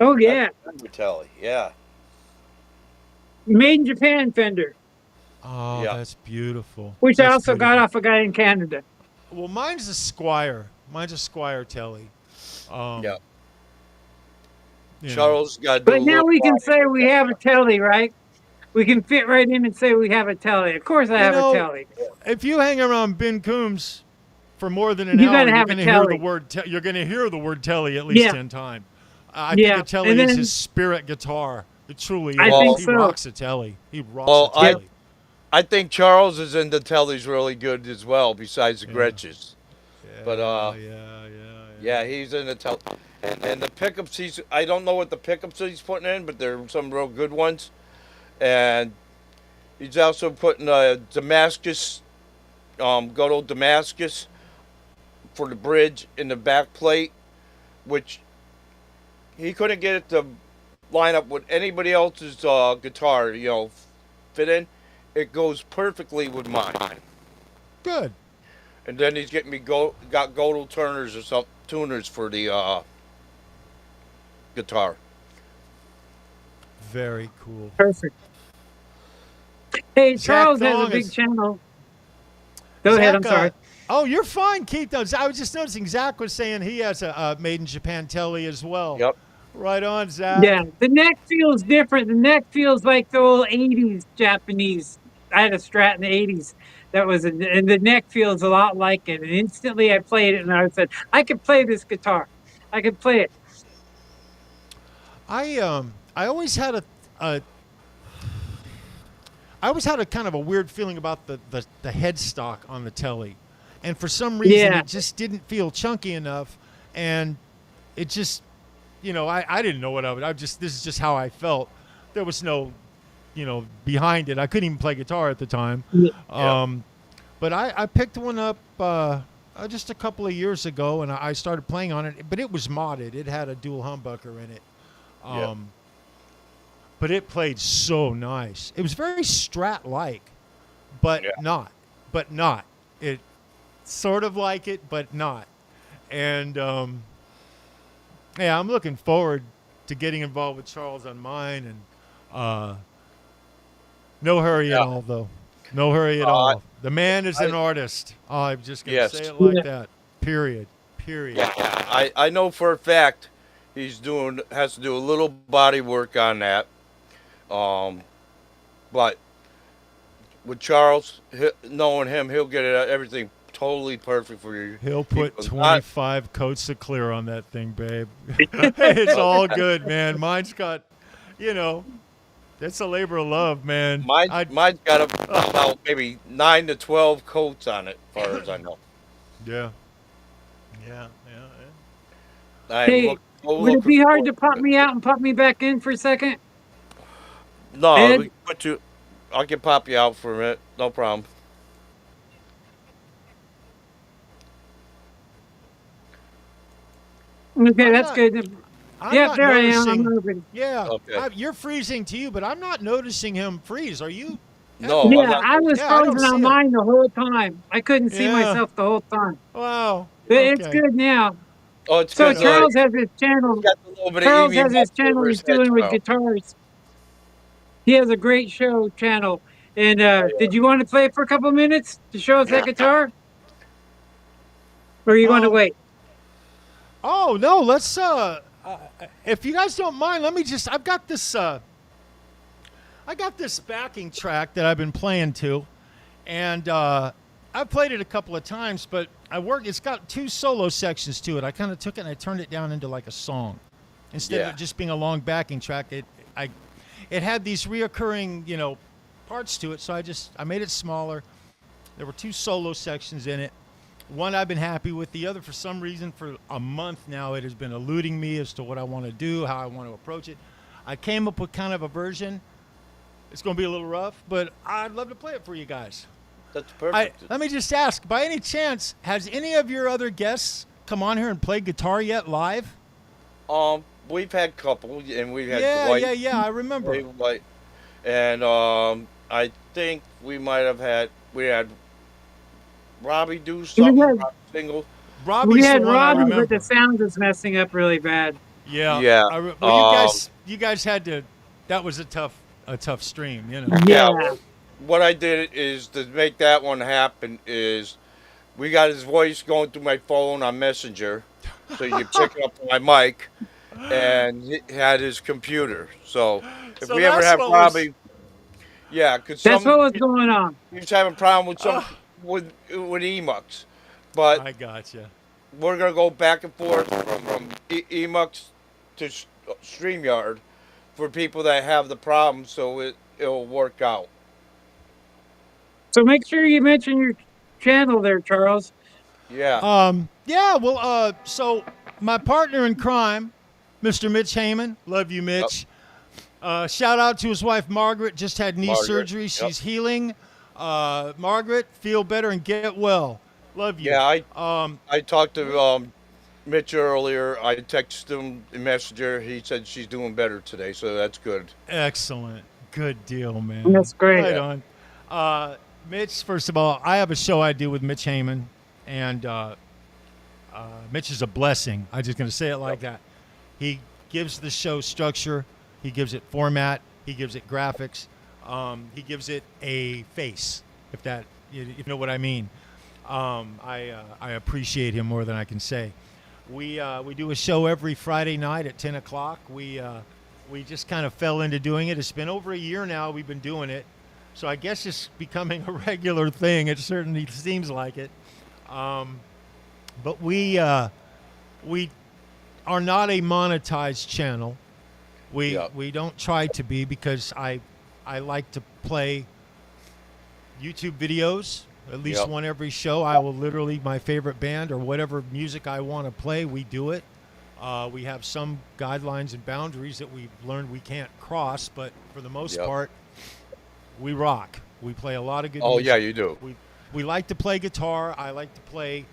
Oh That's yeah. a Fender telly. Yeah. Made in Japan Fender, Oh, Yeah. that's beautiful. which I That's also got beautiful. off a guy in Canada. Well, mine's a Squire. Mine's a Squire telly. Yeah. You know. Charles got to do a But now little we can body say with we that. have a telly, right? We can fit right in and say we have a telly. Of course I You have a know, telly. if you hang around Ben Coombs for more than an You hour, gotta you're have going a to hear the telly. word. You're going to hear the word telly at least Yeah. 10 times. I Yeah, think a telly and is then- his spirit guitar. It truly is. I think he so. rocks a telly. He rocks Well, a telly. I think Charles is into tellies really good as well, besides the Gretches. But yeah, he's into telly. And the pickups I don't know what the pickups he's putting in, but they're some real good ones. And he's also putting a Damascus, good old Damascus for the bridge in the back plate, which he couldn't get it to line up with anybody else's guitar, fit in. It goes perfectly with mine. Good. And then he's getting me got Godel turners or some tuners for the guitar. Very cool. Perfect. Hey, Zach Charles has a Thong big is- channel. Go ahead. I'm Zach, sorry. Oh, you're fine, Keith. I was just noticing Zach was saying he has a made in Japan telly as well. Yep. Right on, Zach. Yeah, the neck feels different. The neck feels like the old '80s Japanese. I had a Strat in the '80s. And the neck feels a lot like it. And instantly, I played it, and I said, I could play this guitar. I could play it. I always had a I always had a kind of a weird feeling about the headstock on the telly, and for some reason Yeah. it just didn't feel chunky enough, and it just, I didn't know what I would. This is just how I felt. There was no, behind it. I couldn't even play guitar at the time. Yeah. But I picked one up just a couple of years ago, and I started playing on it. But it was modded. It had a dual humbucker in it. Yeah. But it played so nice. It was very Strat-like, but Yeah. not. But not. It sort of like it, but not. And yeah, I'm looking forward to getting involved with Charles on mine. And no hurry at all, though. No hurry at all. The man is an artist. Oh, I'm just going to Yes. say it like Yeah. that. Period. Yeah. I know for a fact has to do a little body work on that. But with Charles, knowing him, he'll get everything totally perfect for you. He'll put People 25 coats of clear on that thing, babe. It's all good, man. Mine's got, it's a labor of love, man. Mine's got about maybe 9 to 12 coats on it, as far as I know. Yeah. Hey, would it be hard to pop me out and pop me back in for a second? No, Ed? I can pop you out for a minute. No problem. Okay, I'm that's not- good. I'm Yeah, not there I am. I'm noticing- moving. Yeah. Okay. You're freezing to you, but I'm not noticing him freeze. Are you? No, I'm Yeah, not- I was Yeah, I don't frozen see on it. mine the whole time. I couldn't see Yeah. myself the whole time. Wow. But it's Okay. good now. Oh, it's So good. Charles has his channel. He's got a little bit of Charles Evie has his Mess channel over he's his head doing with now. guitars. He has a great show channel. And did you want to play it for a couple minutes to show us that guitar? Or you want to Um, wait? Oh no, let's if you guys don't mind, let me I've got this backing track that I've been playing to, and I've played it a couple of times, but it's got 2 solo sections to it. I kind of took it and I turned it down into like a song. Instead of it just being a long backing track, it had these reoccurring, parts to it, so I made it smaller. There were 2 solo sections in it. One I've been happy with. The other, for some reason, for a month now, it has been eluding me as to what I want to do, how I want to approach it. I came up with kind of a version. It's going to be a little rough, but I'd love to play it for you guys. That's perfect. Let me just ask, by any chance, has any of your other guests come on here and played guitar yet live? We've had couple, and we've had Dwight. Yeah, I remember. Dwight. And I think we had Robbie do something, Robbie single. We had Robbie, but the sound was messing up really bad. Yeah. Yeah. You guys had to. That was a tough stream, Yeah. What I did is to make that one happen is we got his voice going through my phone on Messenger, so you pick it up on my mic, and he had his computer. So if we ever have Robbie, because that's what was going on. He was having a problem with Emux, but I gotcha. We're gonna go back and forth from Emux to StreamYard for people that have the problem, so it'll work out. So make sure you mention your channel there, Charles. Yeah. Well, so my partner in crime, Mr. Mitch Heyman, love you, Mitch. Yep. Shout out to his wife, Margaret, just had knee surgery. She's healing. Margaret, feel better and get well. Love you. Yeah, I talked to Mitch earlier. I texted him in Messenger. He said she's doing better today, so that's good. Excellent. Good deal, man. That's great. Right on. Mitch, first of all, I have a show I do with Mitch Heyman, and Mitch is a blessing. I'm just going to say it like that. He gives the show structure. He gives it format. He gives it graphics. He gives it a face, if you know what I mean. I appreciate him more than I can say. We do a show every Friday night at 10 o'clock. We just kind of fell into doing it. It's been over a year now we've been doing it. So I guess it's becoming a regular thing. It certainly seems like it. But we are not a monetized channel. We don't try to be, because I like to play YouTube videos, at least one every show. I will literally, my favorite band or whatever music I want to play, we do it. We have some guidelines and boundaries that we've learned we can't cross, but for the most part, we rock. We play a lot of good music. Oh, yeah, you do. We like to play guitar. I like to play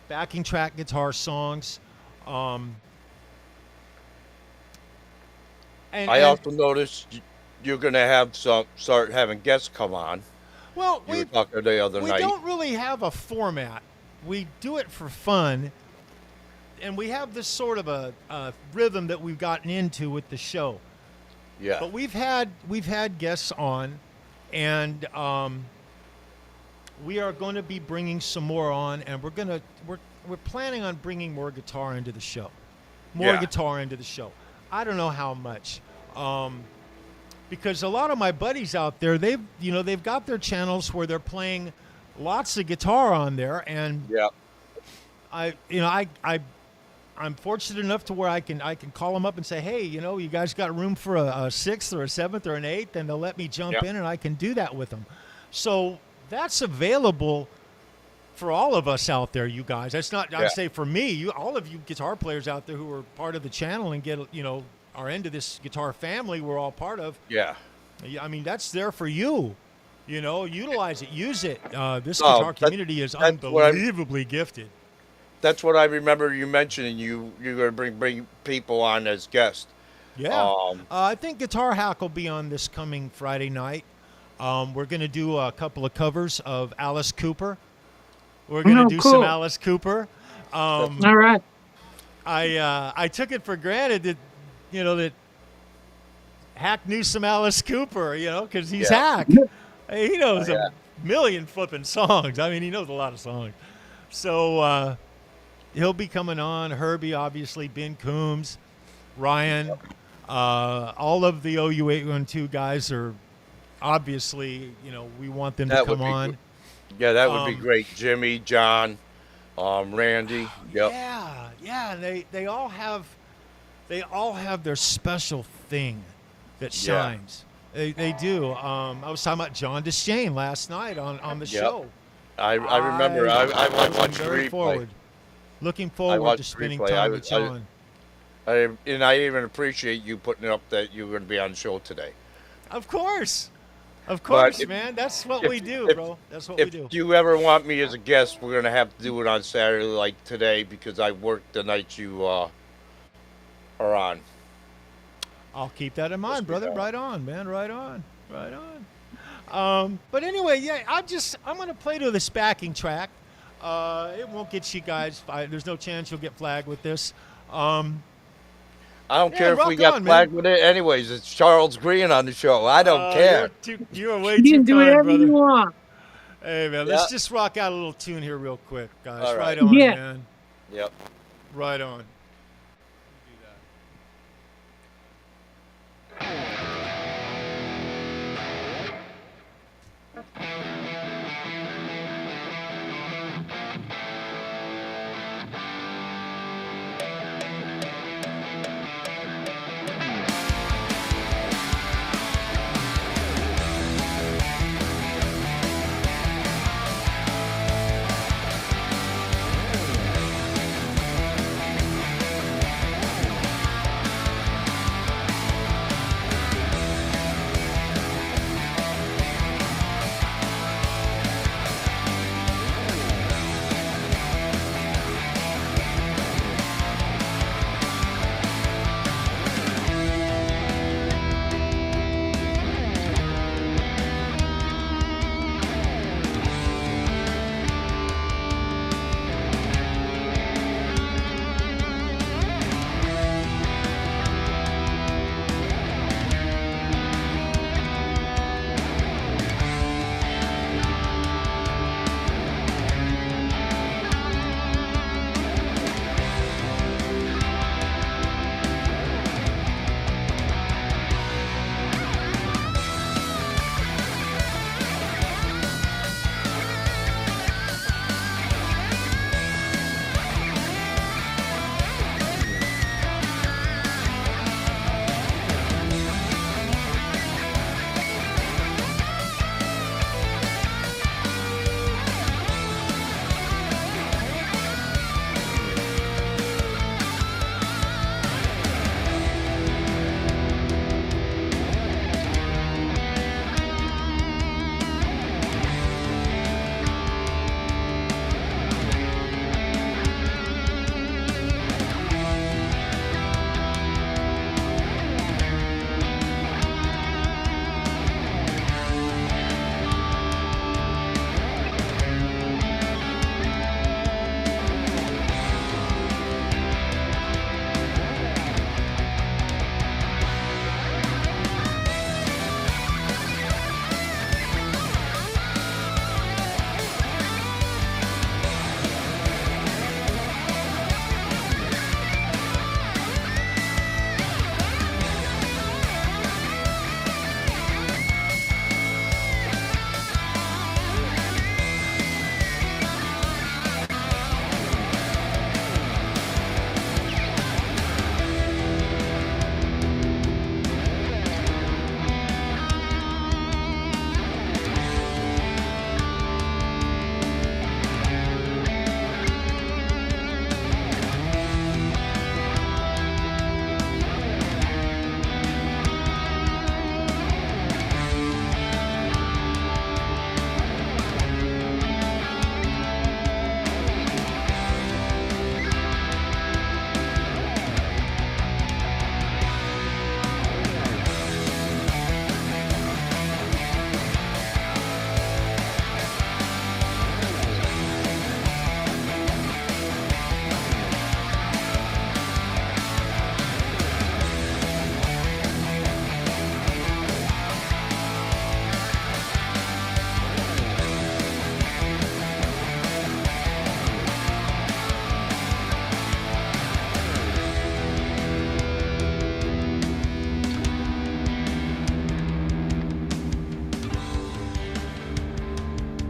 backing track guitar songs. And I also noticed you're going to start having guests come on. Well, we were talking the other night. We don't really have a format. We do it for fun. And we have this sort of a rhythm that we've gotten into with the show. Yeah. But we've had guests on, and we are going to be bringing some more on, and we're planning on bringing more guitar into the show. Guitar into the show. I don't know how much, because a lot of my buddies out there, they've got their channels where they're playing lots of guitar on there, and I'm fortunate enough to where I can call them up and say, hey, you guys got room for a sixth or a seventh or an eighth, and they'll let me jump in, and I can do that with them. So that's available for all of us out there, you guys. That's not, I'd say for me, all of you guitar players out there who are part of the channel and get, are into this guitar family we're all part of. Yeah. I mean, that's there for you. Utilize it, use it. This guitar community is unbelievably gifted. That's what I remember you mentioning. You're going to bring people on as guests. Yeah. I think Guitar Hack will be on this coming Friday night. We're going to do a couple of covers of Alice Cooper. We're going to do some Alice Cooper. All right. I took it for granted that, that Hack knew some Alice Cooper, because he's Hack. He knows a million flipping songs. I mean, he knows a lot of songs. So he'll be coming on. Herbie, obviously, Ben Coombs, Ryan, all of the OU812 guys are obviously, we want them to come on. Yeah, that would be Um, great. Jimmy, John, Randy. Yep. yeah, yeah. They all have their special thing that Yeah. shines. They do. I was talking about John DeShane last night on the Yep. show. I remember. I I looking watched the very replay. forward, looking I forward to watched the spending replay. time with John. And I even appreciate you putting up that you were going to be on the show today. Of But course, man. That's what if we do, if bro. That's what we if do. you ever want me as a guest, we're going to have to do it on Saturday like today because I work the night you are on. I'll keep that in Yes, mind, we brother. are. Right on, man. Right on. Right on. But anyway, yeah, I'm gonna play to this backing track. It won't get you guys. There's no chance you'll get flagged with this. Um, I don't Yeah, care if we rock got on, flagged man. with it. Anyways, it's Charles Green on the show. I don't care. you are way You too can do kind, whatever you brother. want. Hey, man, Yeah. let's just rock out a little tune here real quick, guys. All Right right. on, Yeah. man. Yep. Right on.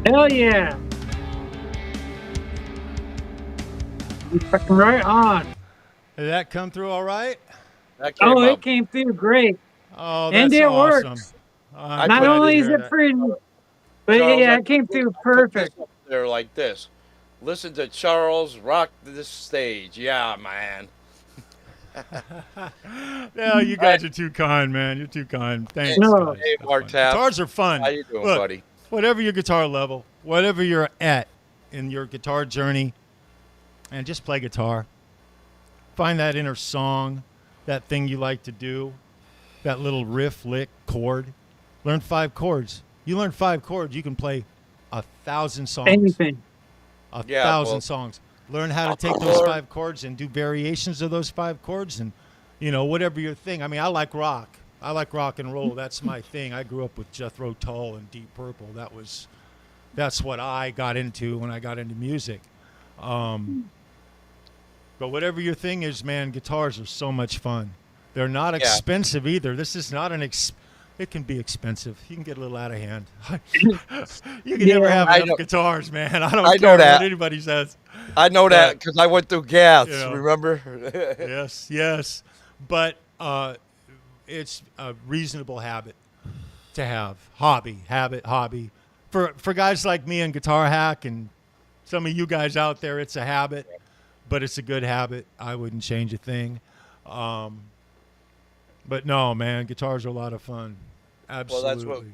Hell yeah. You fucking right on. Did that come through all right? That Oh, came it out. came through great. Oh, And that's it awesome. works. I'm I Not put glad to only is hear it that. pretty, but Charles, yeah, it came through I put this perfect. up there like this. Listen to Charles rock this stage. Yeah, man. No, you Hey, guys are too kind, man. You're too kind. hey, Thanks, No. guys. hey, That's fun. Martap. Guitars are fun. How you doing, Look, buddy? whatever your guitar level, whatever you're at in your guitar journey, and just play guitar. Find that inner song, that thing you like to do, that little riff, lick, chord. Learn 5 chords. You learn 5 chords, you can play 1,000 songs. Anything. A Yeah, thousand well, songs. Learn how to take I'll those learn. 5 chords and do variations of those 5 chords, and whatever your thing. I mean, I like rock. I like rock and roll. That's my thing. I grew up with Jethro Tull and Deep Purple. That's what I got into when I got into music. But whatever your thing is, man, guitars are so much fun. They're not Yeah. expensive either. This is not it can be expensive. You can get a little out of hand. You can never have I enough know- guitars, man. I don't I know care that. what anybody says. I know that because I went through gas. Yeah. Remember? Yes. But it's a reasonable habit to have. Hobby. For guys like me and Guitar Hack and some of you guys out there, it's a habit, but it's a good habit. I wouldn't change a thing. But no, man, guitars are a lot of fun. Absolutely.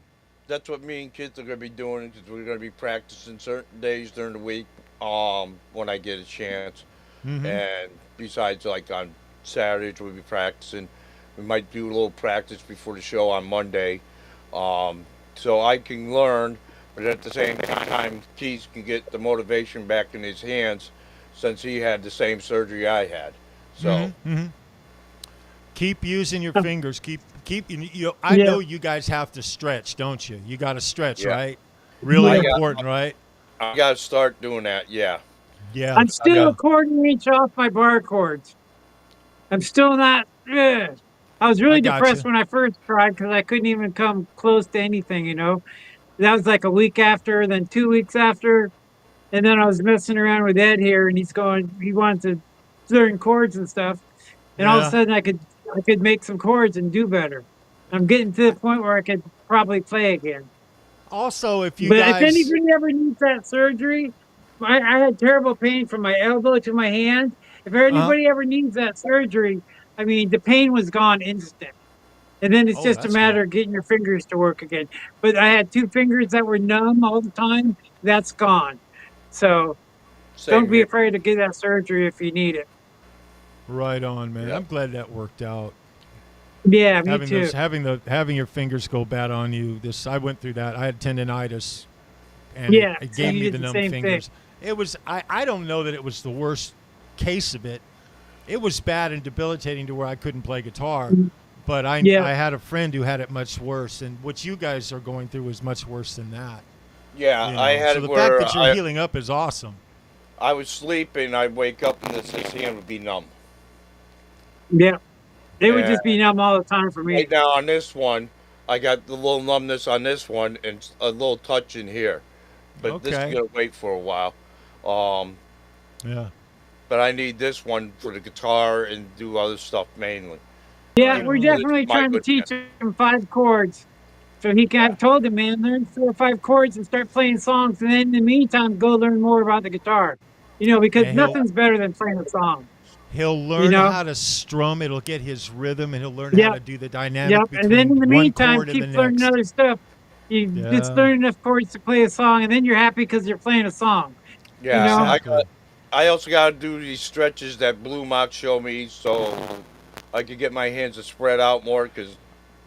That's what me and kids are gonna be doing because we're gonna be practicing certain days during the week. When I get a chance, and besides, like on Saturdays we'll be practicing. We might do a little practice before the show on Monday, so I can learn, but at the same time, Keith can get the motivation back in his hands since he had the same surgery I had. So. Keep using your fingers. I know you guys have to stretch, don't you? You got to stretch, Yeah. right? Really Yeah. important, right? I gotta start doing that. Yeah. Yeah. I'm still yeah. a quarter inch off my bar chords. I'm still not. Ugh. I was really I got depressed you. when I first tried because I couldn't even come close to anything. That was like a week after, then 2 weeks after. And then I was messing around with Ed here and he wanted to learn chords and stuff. And all of a Yeah. sudden I could make some chords and do better. I'm getting to the point where I could probably play again. Also, if you But if guys, anybody ever needs that surgery, I had terrible pain from my elbow to my hand. If anybody ever needs that surgery, I mean, the pain was gone instant. And then it's oh, just a that's good. matter of getting your fingers to work again. But I had 2 fingers that were numb all the time. That's gone. So Same don't be here. afraid to get that surgery if you need it. Right on, man. Yep. I'm glad that worked out. Yeah, me too. Having your fingers go bad on you. I went through that. I had tendonitis, and Yeah, it so gave you me did the the numb same thing. fingers. It was. I don't know that it was the worst case of it. It was bad and debilitating to where I couldn't play guitar. But I had a friend who had it much worse, and what you guys are going through is much worse than that. Yeah, You know? I had so it the where fact that you're healing up is awesome. I would sleep and I'd wake up and his hand would be numb. Yeah. It would Yeah. just be numb all the time for me. Right now on this one, I got the little numbness on this one and a little touch in here, but this Okay. is gonna wait for a while. Yeah. But I need this one for the guitar and do other stuff mainly. Yeah, Right we're on. definitely My trying to good teach him 5 chords. So he can, I've told him, man, learn 4 or 5 chords and start playing songs. And then in the meantime, go learn more about the guitar. Because And nothing's better than playing a song. he'll You learn know? how to strum. It'll get his rhythm, and he'll learn how Yep. to do the dynamic Yep. between And then in the one meantime, chord and keep the learning next. other stuff. You just Yeah. learn enough chords to play a song, and then you're happy because you're playing a song. Yeah, You know? Exactly. I also got to do these stretches that Blue Mock showed me so I could get my hands to spread out more because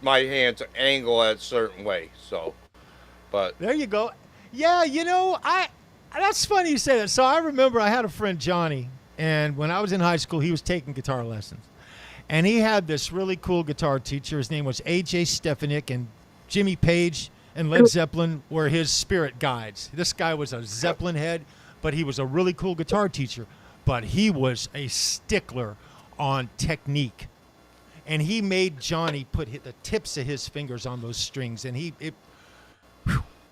my hands angle at a certain way. So, but There you go. Yeah, that's funny you say that. So I remember I had a friend, Johnny, and when I was in high school, he was taking guitar lessons. And he had this really cool guitar teacher. His name was A.J. Stefanik, and Jimmy Page and Led Zeppelin were his spirit guides. This guy was a Zeppelin head, but he was a really cool guitar teacher. But he was a stickler on technique. And he made Johnny put the tips of his fingers on those strings, and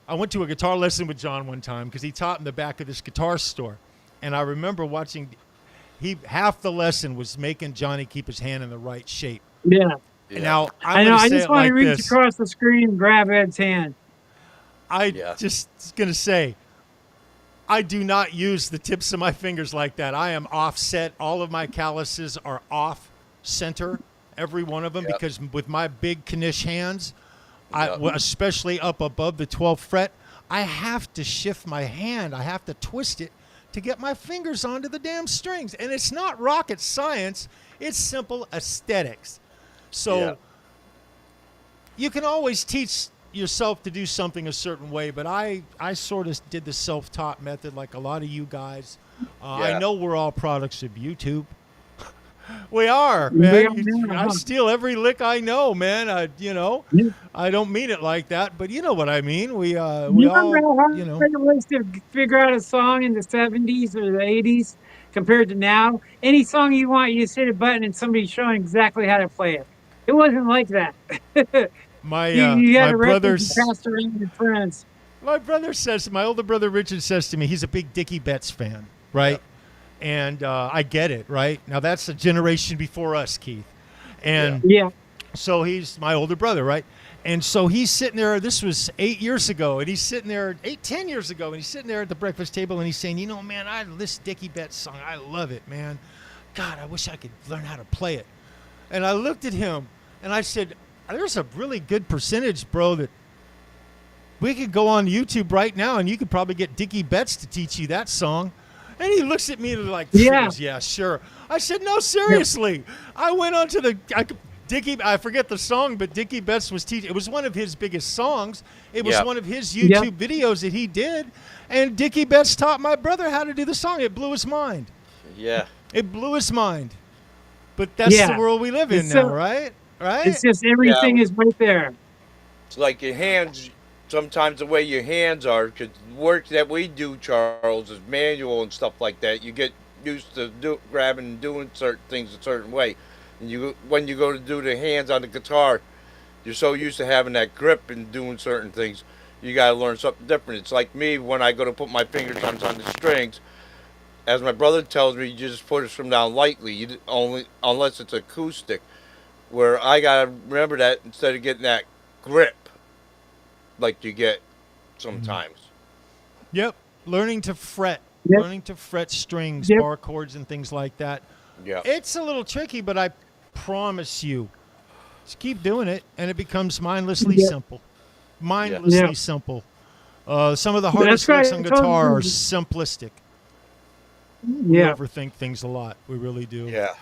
I went to a guitar lesson with John one time because he taught in the back of this guitar store. And I remember watching, half the lesson was making Johnny keep his hand in the right shape. Yeah. Yeah. Now, I I'm know. going to I say just it want to like reach this. across the screen and grab Ed's hand. Yeah. Just going to say, I do not use the tips of my fingers like that. I am offset. All of my calluses are off center, every one of them, Yep. because with my big Knish hands, Yep. especially up above the 12th fret, I have to shift my hand. I have to twist it to get my fingers onto the damn strings. And it's not rocket science. It's simple aesthetics. So Yeah. you can always teach yourself to do something a certain way, but I sort of did the self-taught method like a lot of you guys. I Yeah. know we're all products of YouTube. We are, man. I steal every lick I know, man. I don't mean it like that, but you know what I mean. We You all, remember how hard you know. it was to figure out a song in the 70s or the 80s compared to now? Any song you want, you just hit a button and somebody's showing exactly how to play it. It wasn't like that. You had My a record you brother's passed around with friends. my brother says, my older brother Richard says to me, he's a big Dickie Betts fan, right? Yep. And I get it, right? Now that's a generation before us, Keith, and Yeah. so he's my older brother, right? And so he's sitting there. This was 8 years ago, and he's sitting there 10 years ago, and he's sitting there at the breakfast table, and he's saying, "You know, man, this Dickie Betts song, I love it, man. God, I wish I could learn how to play it." And I looked at him, and I said, "There's a really good percentage, bro, that we could go on YouTube right now, and you could probably get Dickie Betts to teach you that song." And he looks at me like, Yeah. "Yeah, sure." I said, "No, seriously." I went on to I forget the song, but Dickie Betts was teaching. It was one of his biggest songs. It was Yep. one of his YouTube videos that he did. And Dickie Betts taught my brother how to do the song. It blew his mind. Yeah. It blew his mind. But that's the world we live in It's now, so- right? Right? It's just everything is right there. It's like your hands. Sometimes the way your hands are, because work that we do, Charles, is manual and stuff like that. You get used to grabbing and doing certain things a certain way. And when you go to do the hands on the guitar, you're so used to having that grip and doing certain things, you got to learn something different. It's like me when I go to put my fingers on the strings. As my brother tells me, you just push them down lightly. Only unless it's acoustic. Where I gotta remember that instead of getting that grip like you get sometimes. Yep. Learning to fret. Yep. Learning to fret strings, Yep. bar chords, and things like that. Yeah. It's a little tricky, but I promise you, just keep doing it, and it becomes mindlessly Yeah. simple. Mindlessly Yeah. simple. Some of the hardest right. licks on guitar are simplistic. We Yeah. overthink things a lot. We really do. Yeah.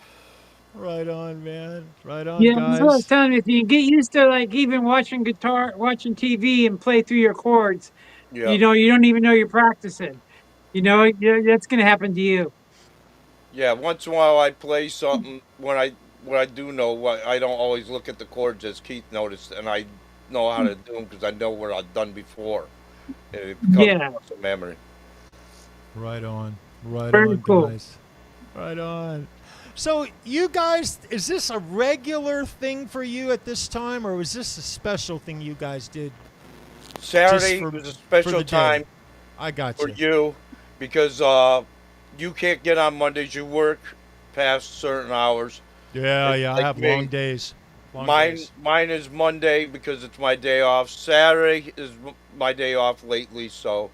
Right on, man. Right on, Yeah, that's what I was guys. telling you. If you get used to like even watching TV and play through your chords, Yeah. you don't even know you're practicing. That's gonna happen to you. Yeah. Once in a while I play something when I do know what I don't always look at the chords as Keith noticed, and I know how to do them because I know what I've done before. And it becomes Yeah. muscle memory. Right on. Right Very on, cool. guys. Right on. So, you guys, is this a regular thing for you at this time, or was this a special thing you guys did? Saturday for- was a for special the day. time I got for you. you because you can't get on Mondays. You work past certain hours. Yeah, It's yeah, I like have me. long days. Long Mine days. mine is Monday because it's my day off. Saturday is my day off lately, so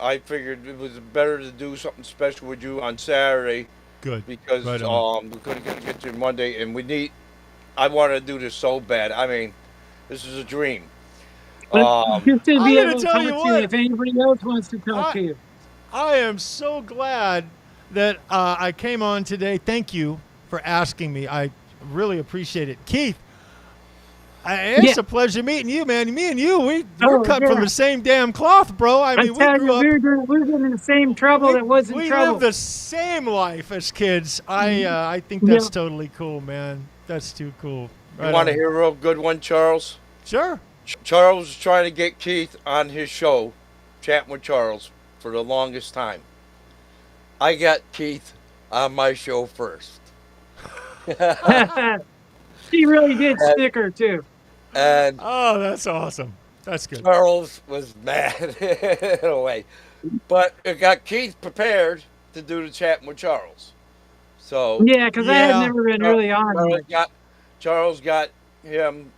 I figured it was better to do something special with you on Saturday Good. because Right on. we couldn't get to Monday, and I wanted to do this so bad. I mean, this is a dream. But just to I'm be gonna able to tell talk you to you what. if anybody else wants to talk I- to you. I am so glad that I came on today. Thank you for asking me. I really appreciate it. Keith, it's Yeah. a pleasure meeting you, man. Me and you, we're Oh, cut yeah. from the same damn cloth, bro. I mean, I'm we telling grew you, up. we're getting in the same trouble that wasn't we trouble. lived the same life as kids. I think that's totally cool, man. That's too cool. You want to on. hear a real good one, Charles? Sure. Charles was trying to get Keith on his show, chatting with Charles, for the longest time. I got Keith on my show first. She really did snicker too. And Oh, that's awesome. That's good. Charles was mad in a way, but it got Keith prepared to do the chatting with Charles. So Yeah, because I had Yeah. never been Char- really on Charles much. got Charles got him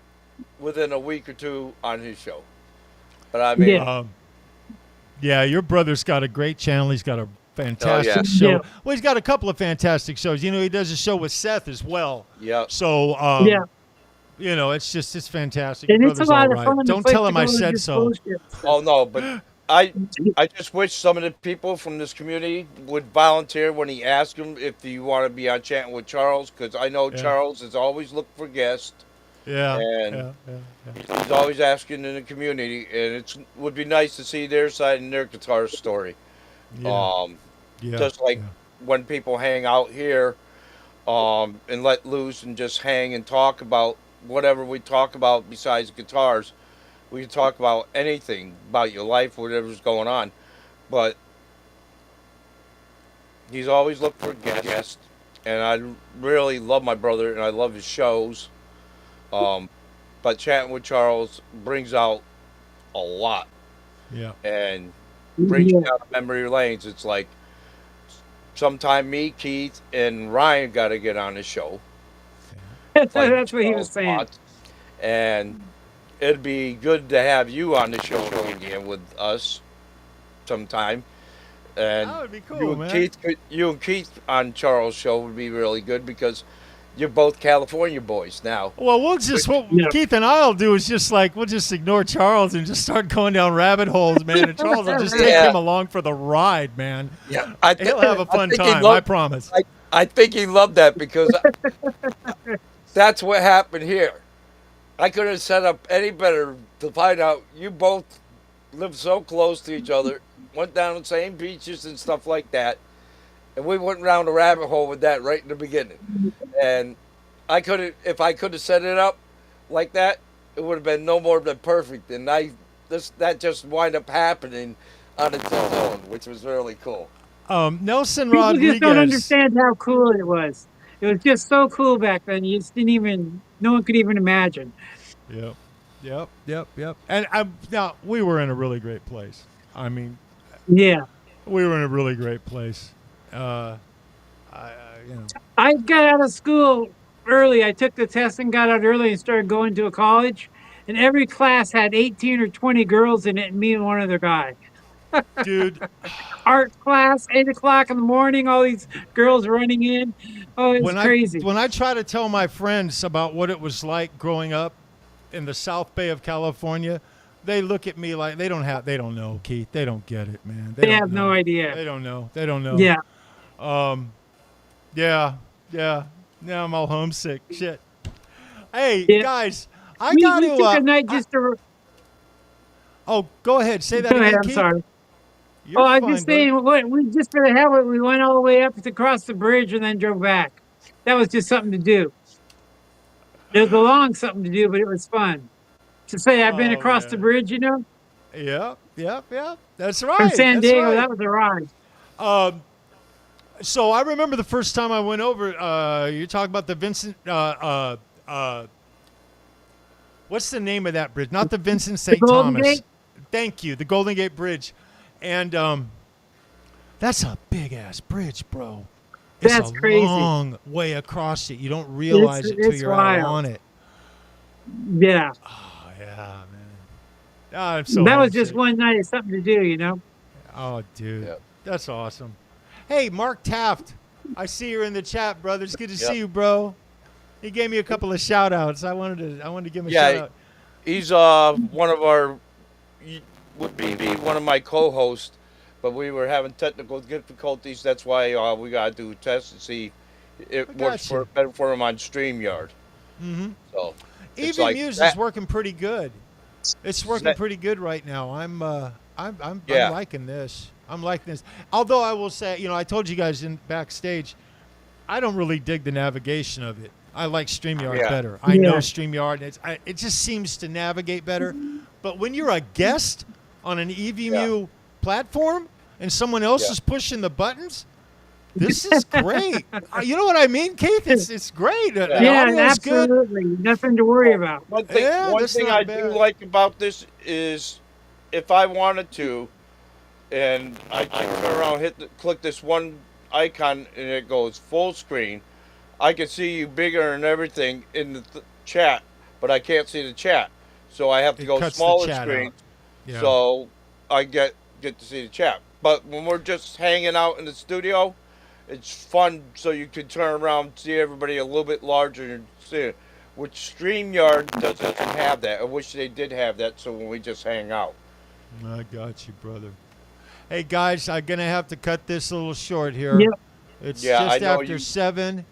within a week or two on his show. But I Yeah. mean, Yeah, your brother's got a great channel. He's got a oh yeah, fantastic Yeah. show. Well, he's got a couple of fantastic shows. You know, he does a show with Seth as well. yeah. So, Yeah. you know, it's fantastic. Your And it's a brother's all lot of right. fun. The Don't place tell to him go I and said just so. bullshit stuff. Oh no, but I just wish some of the people from this community would volunteer when he asks them if you want to be on chatting with Charles, because I know Yeah. Charles is always looking for guests. Yeah, And yeah. he's always asking in the community, and it would be nice to see their side and their guitar story. Yeah, Just like yeah. when people hang out here, and let loose and just hang and talk about whatever we talk about besides guitars. We can talk about anything about your life, whatever's going on. But he's always looking for guests, and I really love my brother, and I love his shows. But chatting with Charles brings out a lot Yeah. and brings you Yeah. down memory lanes. It's like sometime me, Keith, and Ryan got to get on the show. Like That's what he was Charles saying. Potts. And it'd be good to have you on the show again with us sometime. And That would be cool, man. You and Keith on Charles' show would be really good because you're both California boys now. Well, we'll just what Yeah. Keith and I'll do is just like we'll just ignore Charles and just start going down rabbit holes, man. And Charles will just take Yeah. him along for the ride, man. Yeah, He'll have a fun think he'd time. love- I promise. I think he loved that because that's what happened here. I couldn't have set up any better to find out you both lived so close to each other, went down the same beaches and stuff like that, and we went around the rabbit hole with that right in the beginning. And if I could have set it up like that, it would have been no more than perfect. And that just wind up happening on its own, which was really cool. Nelson People Rodriguez. just don't understand how cool it was. It was just so cool back then. You just didn't even, no one could even imagine. Yep. And now we were in a really great place. I mean, Yeah. we were in a really great place. You know. I got out of school early. I took the test and got out early and started going to a college. And every class had 18 or 20 girls in it, and me and one other guy. Dude, Art class, 8 o'clock in the morning, all these girls running in. Oh, it's crazy. when I try to tell my friends about what it was like growing up in the South Bay of California, they look at me like they don't know, Keith. They don't get it, man. They don't have no know. idea. They don't know. Yeah. Yeah. Now I'm all homesick. Shit. Hey, Yeah. guys, I We got took to. a night just to. Oh, go ahead. Say that Go again, ahead. I'm Keith. sorry. You're Oh, I'm fine, just buddy. saying, what we just for the hell of it, we went all the way up to cross the bridge and then drove back. That was just something to do. It was a long something to do, but it was fun. To say I've been Oh, across the man. bridge, you know, Yep. That's from right. San That's Diego, right. that was a ride. So I remember the first time I went over. You're talking about the Vincent. What's the name of that bridge? Not the Vincent St. Golden Thomas. Gate? Thank you, the Golden Gate Bridge, and that's a big ass bridge, bro. It's That's a crazy. long way across it. You don't realize it till it's you're wild. out on it. Yeah. Oh yeah, man. Oh, I'm so That was just homesick. one night of something to do, you know. Oh, dude, Yep. that's awesome. Hey, Mark Taft, I see you're in the chat, brother. It's good to Yep. see you, bro. He gave me a couple of shout outs. I wanted to give him a Yeah, shout out. He's one of our would be one of my co-hosts, but we were having technical difficulties. That's why we gotta do a test to see it I works gotcha. better for him on StreamYard. Mm-hmm. So it's Even like Muse that. is working pretty good. It's working that- pretty good right now. I'm Yeah. liking this. I'm liking this. Although I will say, I told you guys in backstage, I don't really dig the navigation of it. I like StreamYard Yeah. better. I know Yeah. StreamYard. It just seems to navigate better. But when you're a guest on an EVMU platform and someone else Yeah. is pushing the buttons, This is great. You know what I mean, Keith? It's great. The Yeah, audio's good. absolutely. Nothing to worry Well, about. Yeah, one that's thing not I do bad. like about this is if I wanted to, and I can turn around, click this one icon, and it goes full screen. I can see you bigger and everything in the chat, but I can't see the chat, so I have to It go cuts the smaller chat screen, out. Yeah. so I get to see the chat. But when we're just hanging out in the studio, it's fun, so you can turn around, see everybody a little bit larger, and see it. Which StreamYard doesn't have that. I wish they did have that, so when we just hang out. I got you, brother. Hey guys, I'm gonna have to cut this a little short here. Yep. It's Yeah, I just know after you, 7.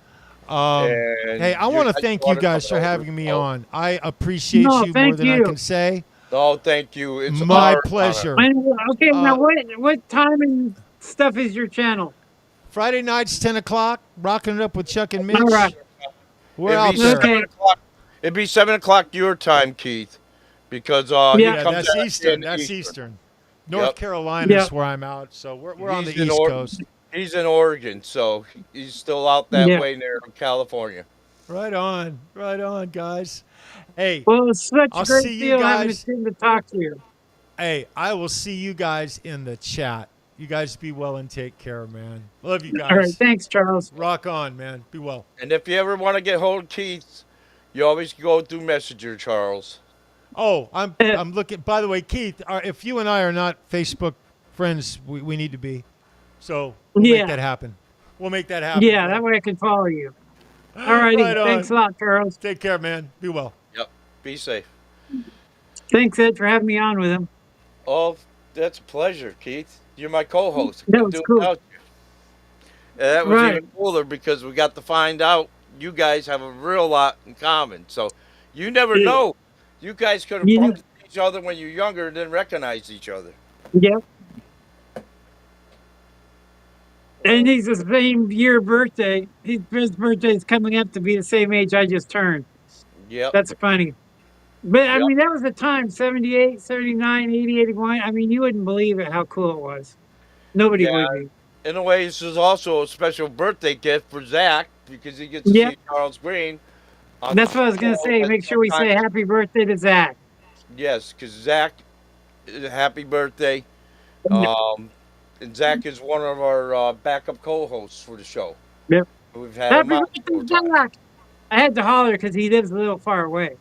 Hey, and I you want to guys thank you brought it guys coming for over. having me So, on. I appreciate No, you more thank than I you. can say. no, thank you. It's My our honor. pleasure. Okay, now Uh, what time and stuff is your channel? Friday nights, 10 o'clock, rocking it up with Chuck and All right. Mitch. We're It'd be out there. 7 Okay. o'clock. It'd be 7 o'clock your time, Keith, because he Yeah. Yeah, comes that's out Eastern. in That's Eastern. Eastern. North Yep. Carolina's Yeah. where I'm out, so we're on the He's in East or Coast. he's in Oregon, so he's still out that Yeah. way near California. Right on, guys. Hey, Well, it's such a I'll great see you deal having a guys. team to talk to you. Hey, I will see you guys in the chat. You guys be well and take care, man. Love you All right. guys. Thanks, Charles. Rock on, man. Be well. And if you ever want to get hold of Keith, you always go through Messenger, Charles. Oh, I'm looking. By the way, Keith, if you and I are not Facebook friends, we need to be. So we'll make Yeah. that happen. We'll make that happen, Yeah. bro. That way I can follow you. All righty. Right Thanks on. a lot, Charles. Take care, man. Be well. Yep. Be safe. Thanks, Ed, for having me on with him. Oh, that's a pleasure, Keith. You're my co-host. I That couldn't was do it cool. without you. And that was Right. even cooler because we got to find out you guys have a real lot in common. So you never Yeah. know. You guys could have You, bumped into each other when you're younger and didn't recognize each other. yep. And he's the same year birthday. His birthday's coming up to be the same age I just turned. Yep. That's funny. But I Yep. mean, that was the time 78, 79, 80, 81. I mean, you wouldn't believe it how cool it was. Nobody Yeah. would be. In a way, this is also a special birthday gift for Zach because he gets to Yep. see Charles Green on the That's what I was going to show say. at Make sure some we time. say happy birthday to Zach. Yes, because Zach, happy birthday. Um, and Zach is one of our backup co-hosts for the show. Yep. We've had him Happy out birthday, several times. Zach. I had to holler because he lives a little far away.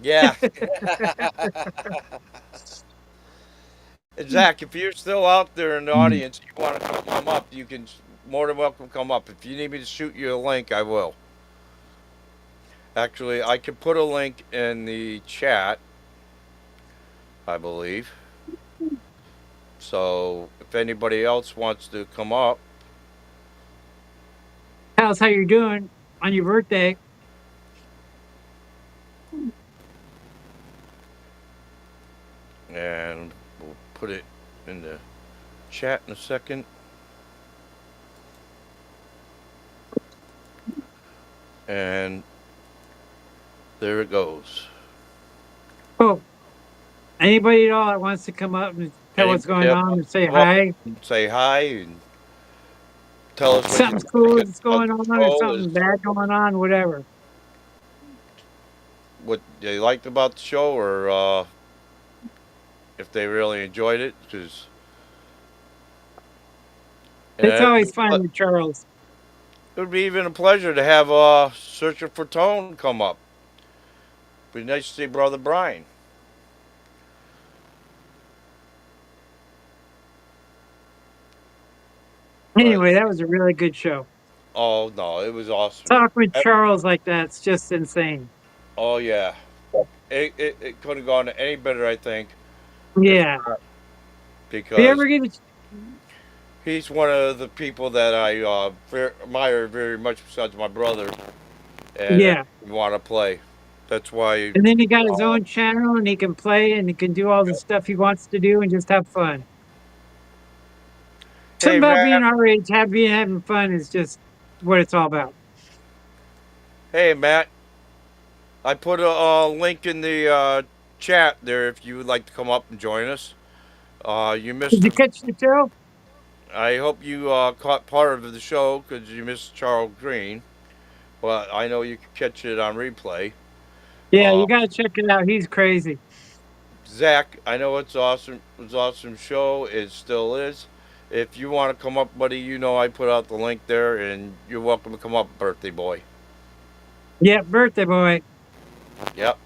Yeah. And Zach, if you're still out there in the audience, you want to come up, you can more than welcome come up. If you need me to shoot you a link, I will. Actually, I can put a link in the chat, I believe. So if anybody else wants to come up, How's how you're doing on your birthday? and we'll put it in the chat in a second. And there it goes. Oh, anybody at all that wants to come up and tell what's going Anybody on else and say come up hi? and say hi and tell us what you Something's cool think that's about going the on or show, something bad going on, whatever. what they liked about the show, or if they really enjoyed it. Because It's always fun with Charles. it would be even a pleasure to have Searcher for Tone come up. Be nice to see Brother Brian. Anyway, that was a really good show. Oh no, it was awesome. Talk with Charles like that's just insane. Oh yeah, it couldn't have gone any better, I think, Yeah. If you because ever get a, he's one of the people that I admire very much besides my brother, and yeah. want to play. That's why. And then he got his own channel and he can play and he can do all the stuff he wants to do and just have fun. Hey Something about Matt, being our age, having fun is just what it's all about. hey Matt, I put a link in the chat there if you would like to come up and join us. You missed Did you it. catch the show? I hope you caught part of the show because you missed Charle Green. But I know you can catch it on replay. Yeah, Uh, you got to check it out. He's crazy. Zach, I know it's awesome. It was an awesome show. It still is. If you want to come up, buddy, you know I put out the link there, and you're welcome to come up, birthday boy. Yeah, birthday boy. Yep.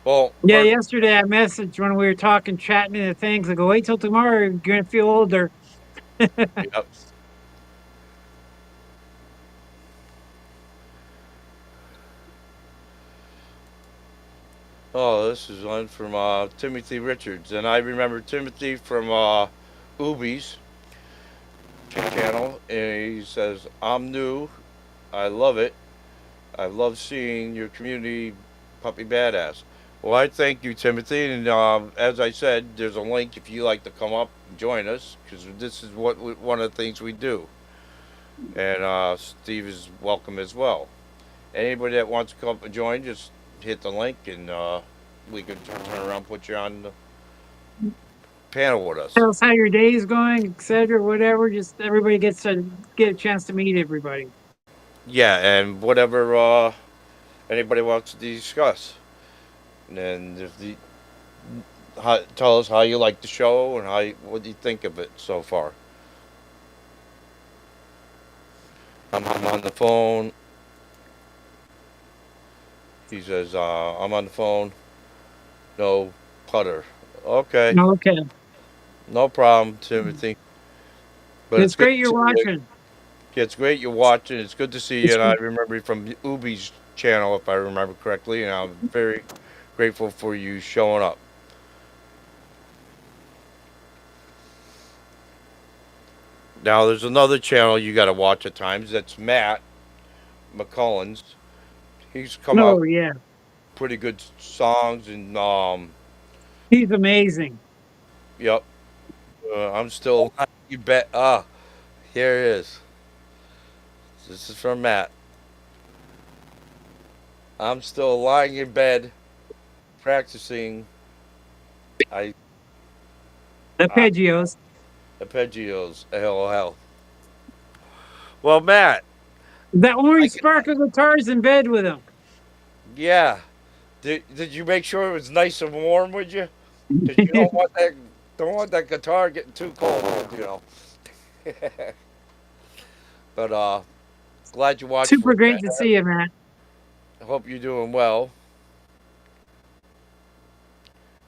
Well, Yeah, yesterday I messaged when we were talking, chatting into things. I go, wait till tomorrow. You're going to feel older. yep. Oh, this is one from Timothy Richards, and I remember Timothy from Ubi's channel, and he says, "I'm new. I love it. I love seeing your community, puppy badass." Well, I thank you, Timothy, and as I said, there's a link if you like to come up and join us, because this is one of the things we do, and Steve is welcome as well. Anybody that wants to come up and join, just hit the link, and we can turn around and put you on the panel with us. Tell us how your day is going, etc. Whatever. Just everybody gets to get a chance to meet everybody. Yeah, and whatever anybody wants to discuss. And if tell us how you like the show and what do you think of it so far. I'm on the phone. He says, I'm on the phone. No putter. Okay. Okay. No problem, Timothy. But It's it's good great to you're see you. watching. Yeah, it's great you're watching. It's good to see you. It's And I remember you from Ubi's channel, if I remember correctly. And I'm very grateful for you showing up. Now, there's another channel you got to watch at times. That's Matt McCullen's. He's come out Oh, yeah. pretty good songs and He's amazing. yep. I'm still you bet. Here it is. This is from Matt. I'm still lying in bed practicing. I Arpeggios. arpeggios. LOL. Well, Matt. That I orange can, sparkle guitar's in bed with him. yeah. Did you make sure it was nice and warm with you? Because you don't want that guitar getting too cold. But glad you watched for Super it, great Matt. to see you, Matt. I hope you're doing well.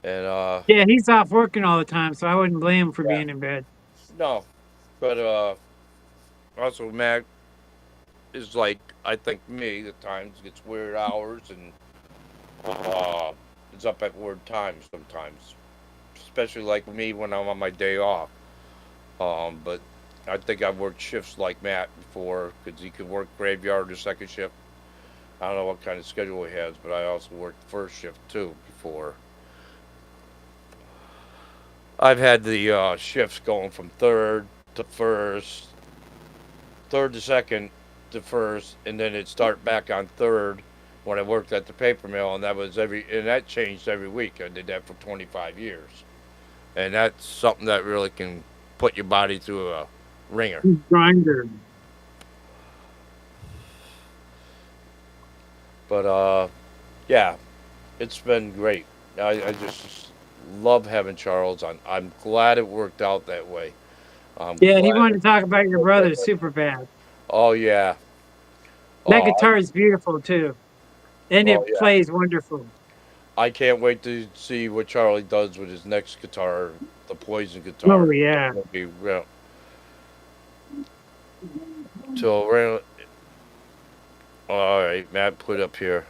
And Yeah, he's off working all the time, so I wouldn't blame him for yeah, being in bed. no, but also Mac is like I think me at times gets weird hours and is up at weird times sometimes, especially like me when I'm on my day off. But I think I've worked shifts like Matt before because he could work graveyard or second shift. I don't know what kind of schedule he has, but I also worked first shift too before. I've had the shifts going from third to first, third to second to first, and then it'd start back on third when I worked at the paper mill, and that changed every week. I did that for 25 years, and that's something that really can put your body through a ringer. Grinder. But yeah, it's been great. I just love having Charles on. I'm glad it worked out that way. I'm Yeah, he glad. wanted to talk about your brother super bad. Oh yeah. That Oh, guitar is beautiful too, and oh it yeah. plays wonderful. I can't wait to see what Charlie does with his next guitar, the Poison Oh guitar. yeah. It'll be real. So real. All right, Matt put up here.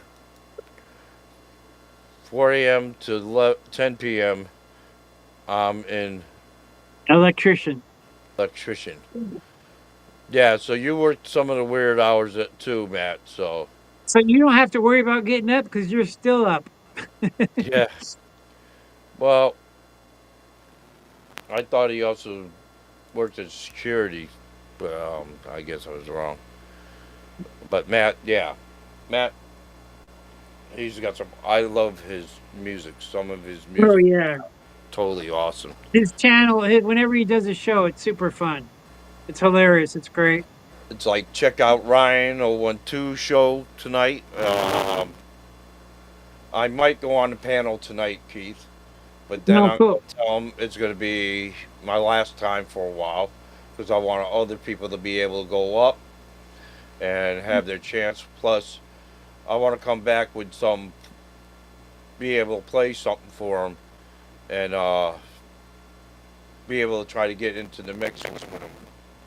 4 a.m. to 10 p.m. I'm in Electrician. electrician. Yeah, so you worked some of the weird hours too, Matt. So So you don't have to worry about getting up because you're still up. yeah. Well, I thought he also worked as security, but I guess I was wrong. But Matt, yeah, Matt, he's got some. I love his music. Some of his Oh music, yeah. totally awesome. His channel, whenever he does a show, it's super fun. It's hilarious. It's great. It's like check out Ryan 012 show tonight. I might go on the panel tonight, Keith, but then No, I'm cool. gonna tell him it's gonna be my last time for a while because I want other people to be able to go up and have their chance. Plus, I want to come back with some, be able to play something for them, and be able to try to get into the mixings with them.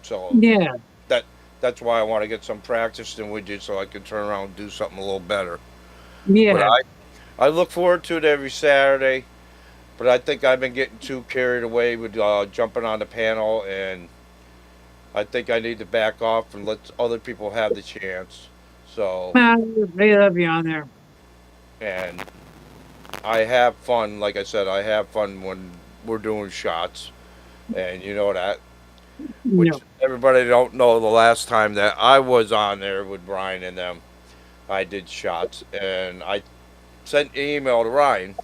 So Yeah, that that's why I want to get some practice in with you, so I can turn around and do something a little better. But yeah. I look forward to it every Saturday. But I think I've been getting too carried away with jumping on the panel, and I think I need to back off and let other people have the chance. So, They love you on there. and I have fun. Like I said, I have fun when we're doing shots, and you know that. Yeah. Which everybody don't know. The last time that I was on there with Brian and them, I did shots, and I sent an email to Ryan,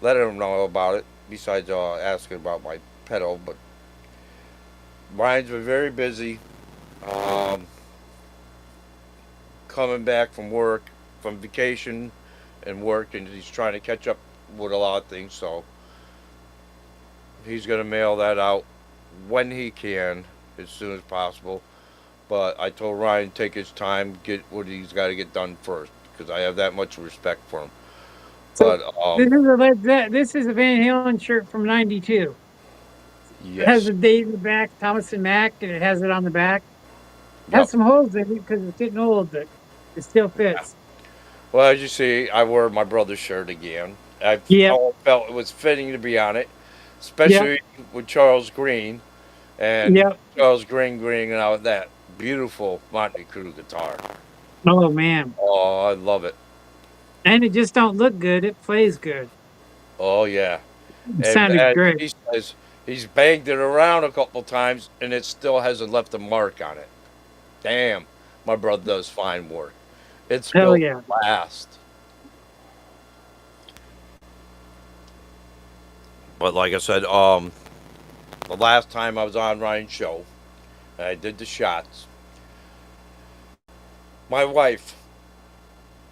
letting him know about it. Besides asking about my pedal, but Brian's been very busy. Um, Coming back from work, from vacation and work, and he's trying to catch up with a lot of things. So he's gonna mail that out when he can, as soon as possible. But I told Ryan take his time, get what he's got to get done first, because I have that much respect for him. So But this is a Van Halen shirt from '92. It has yes, the date in the back, Thomas and Mack, and it has it on the back. It yep. has some holes in it because it's getting old, but it still fits. Well, as you see, I wore my brother's shirt again. Yep, Felt it was fitting to be on it, yep, especially with Charles Green and yep. Charles Green bringing out that beautiful Monte Crew guitar. Oh man, Oh, I love it. and it just don't look good. It plays good. Oh yeah, It and sounded as great. he says, he's banged it around a couple times, and it still hasn't left a mark on it. Damn, my brother does fine work. It's Hell built yeah. to last. But like I said, the last time I was on Ryan's show, and I did the shots. My wife,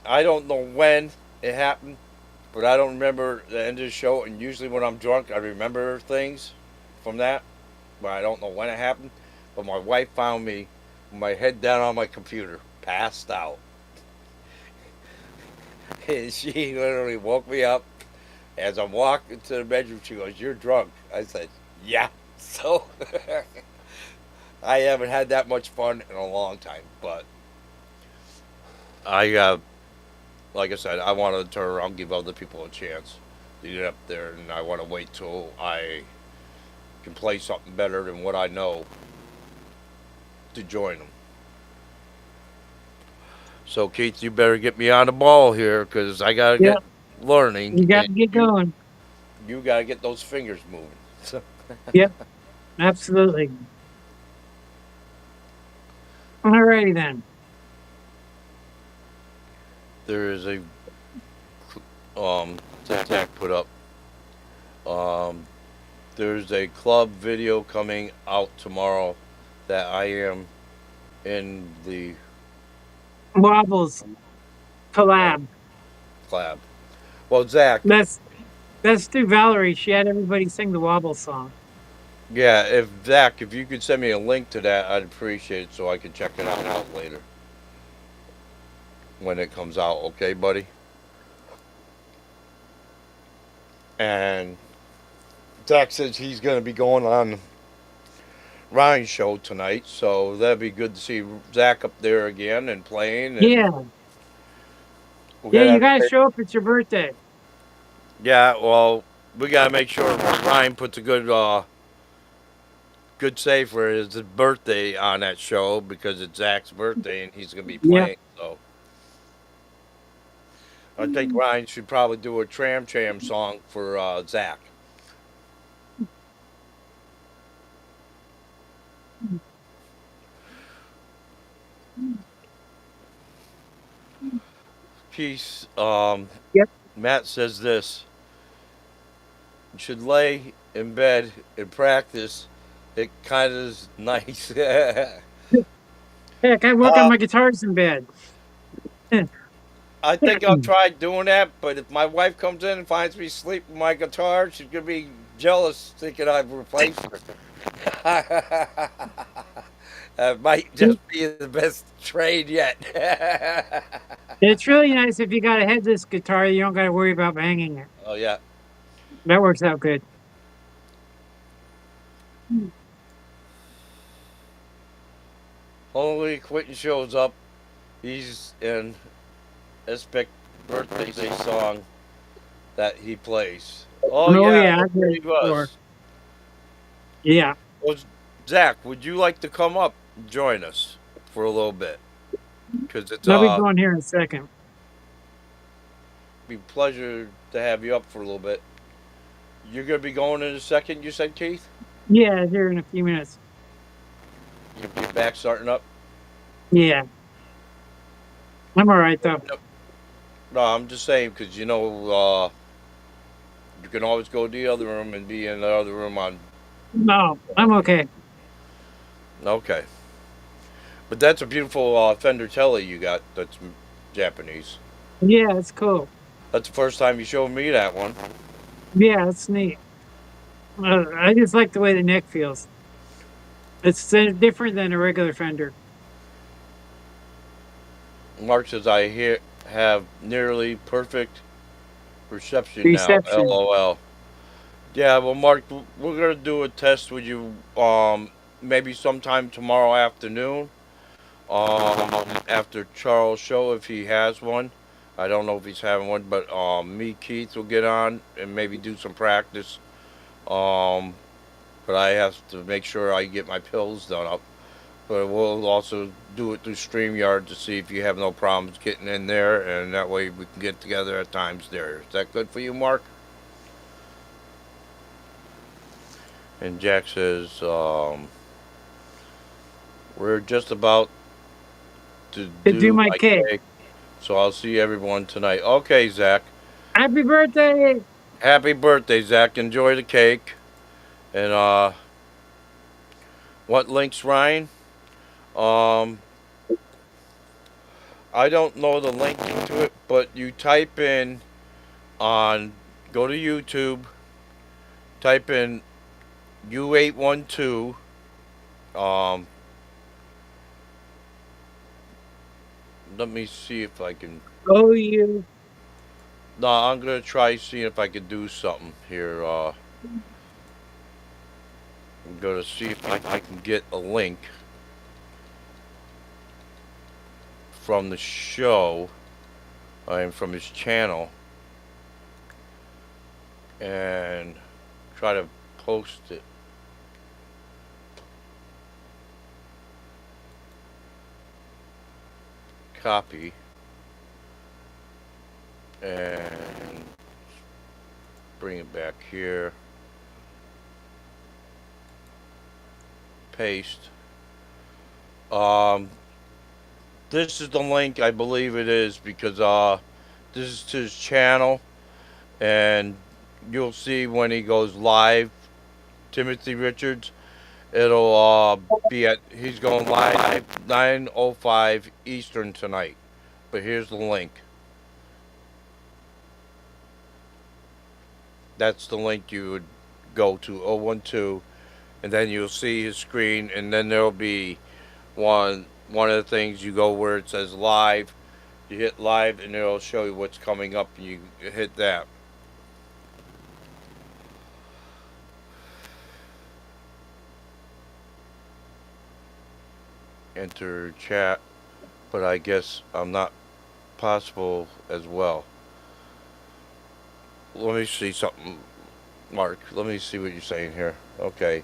I don't know when it happened, but I don't remember the end of the show. And usually when I'm drunk, I remember things from that, but I don't know when it happened. But my wife found me with my head down on my computer, passed out. And she literally woke me up as I'm walking to the bedroom. She goes, "You're drunk." I said, "Yeah." So I haven't had that much fun in a long time, but I like I said, I want to turn around, give other people a chance to get up there, and I want to wait till I can play something better than what I know to join them. So Keith, you better get me on the ball here, because I gotta Yep, get learning, you got and to get going. you gotta get those fingers moving. So Yep, absolutely. All righty then. there is a that Zach put up. Um, there's a club video coming out tomorrow that I am in the Wobbles uh, collab. collab. Well, Zach, That's that's through Valerie. She had everybody sing the Wobble song. yeah, if Zach, if you could send me a link to that, I'd appreciate it so I can check it out later when it comes out. Okay, buddy. And Zach says he's going to be going on Ryan's show tonight, so that'd be good to see Zach up there again and playing. And Yeah, we yeah. You got, got to show up. It's your birthday. yeah, well, we got to make sure Ryan puts a good save for his birthday on that show, because it's Zach's birthday and he's going to be Yep. playing. So I think Ryan should probably do a Tram Tram song for Zach. Peace. Yep. Matt says this. should lay in bed and practice. It kind of is nice. Heck, I work on uh, my guitars in bed. I think I'll try doing that, but if my wife comes in and finds me asleep with my guitar, she's gonna be jealous, thinking I've replaced her. That might just be the best trade yet. It's really nice if you got a headless guitar, you don't got to worry about banging it. Oh yeah. That works out good. Only Quentin shows up. He's in Espic birthday song that he plays. Oh Oh, yeah, yeah, that's I've where heard he it before. was. Yeah. Well, Zach, would you like to come up and join us for a little bit? Because it's I'll be going here in a second. be a pleasure to have you up for a little bit. You're gonna be going in a second, you said, Keith? Yeah, here in a few minutes. Your back starting up? Yeah. I'm all right, though. No, I'm just saying because you can always go to the other room and be in the other room on. No, I'm okay. Okay, but that's a beautiful Fender Telly you got. That's Japanese. Yeah, it's cool. That's the first time you showed me that one. Yeah, it's neat. I just like the way the neck feels. It's different than a regular Fender. Mark says I hear have nearly perfect reception now. Reception. LOL. Yeah, well, Mark, we're gonna do a test with you. Maybe sometime tomorrow afternoon. After Charles' show, if he has one. I don't know if he's having one, but me, Keith, will get on and maybe do some practice. Um, but I have to make sure I get my pills done up. But we'll also do it through StreamYard to see if you have no problems getting in there, and that way we can get together at times there. Is that good for you, Mark? And Jack says, we're just about to To do do my my cake. cake, so I'll see everyone tonight. Okay, Zach. Happy birthday! Happy birthday, Zach. Enjoy the cake. And what links, Ryan? Um, I don't know the link to it, but you type in on, go to YouTube, type in U812. Um, let me see if I can. Oh, you. No, I'm gonna try seeing if I can do something here. I'm gonna see if I can get a link from the show, and from his channel, and try to post it. Copy and bring it back here. Paste. This is the link, I believe it is, because this is to his channel, and you'll see when he goes live, Timothy Richards. It'll be at, he's going live 9:05 Eastern tonight. But here's the link. That's the link you would go to, 012, and then you'll see his screen, and then there'll be one of the things, you go where it says live, you hit live, and it'll show you what's coming up, and you hit that. Enter chat, but I guess I'm not possible as well. Let me see something, Mark. Let me see what you're saying here. Okay.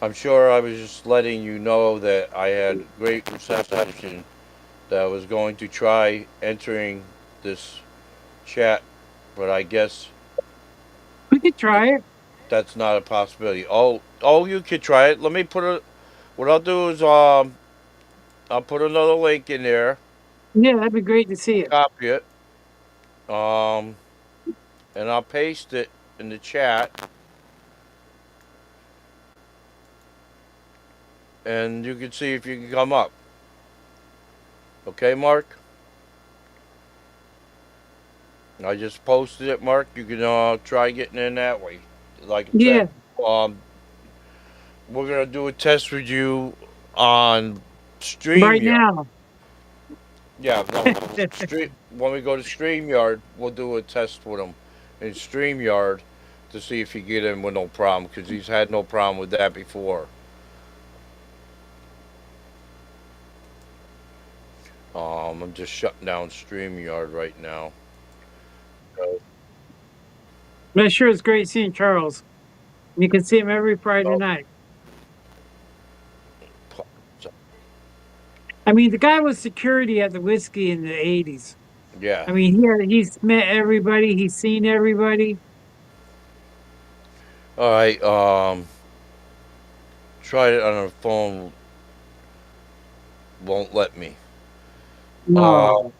I'm sure I was just letting you know that I had great reception, that I was going to try entering this chat, but I guess We could try it. that's not a possibility. Oh, you could try it. Let me put a. What I'll do is I'll put another link in there. Yeah, that'd be great to see it. Copy it. Um, and I'll paste it in the chat, and you can see if you can come up. Okay, Mark? I just posted it, Mark. You can try getting in that way. Like I Yeah, said, um, we're gonna do a test with you on right StreamYard. now. Yeah, no, when we go to StreamYard, we'll do a test with him in StreamYard to see if he get in with no problem, because he's had no problem with that before. I'm just shutting down StreamYard right now. So, But sure, it's great seeing Charles. You can see him every Friday oh, night. so- I mean, the guy was security at the whiskey in the 80s. yeah. I mean, he's met everybody, he's seen everybody. All right. Tried it on a phone, won't let me. Uh, No.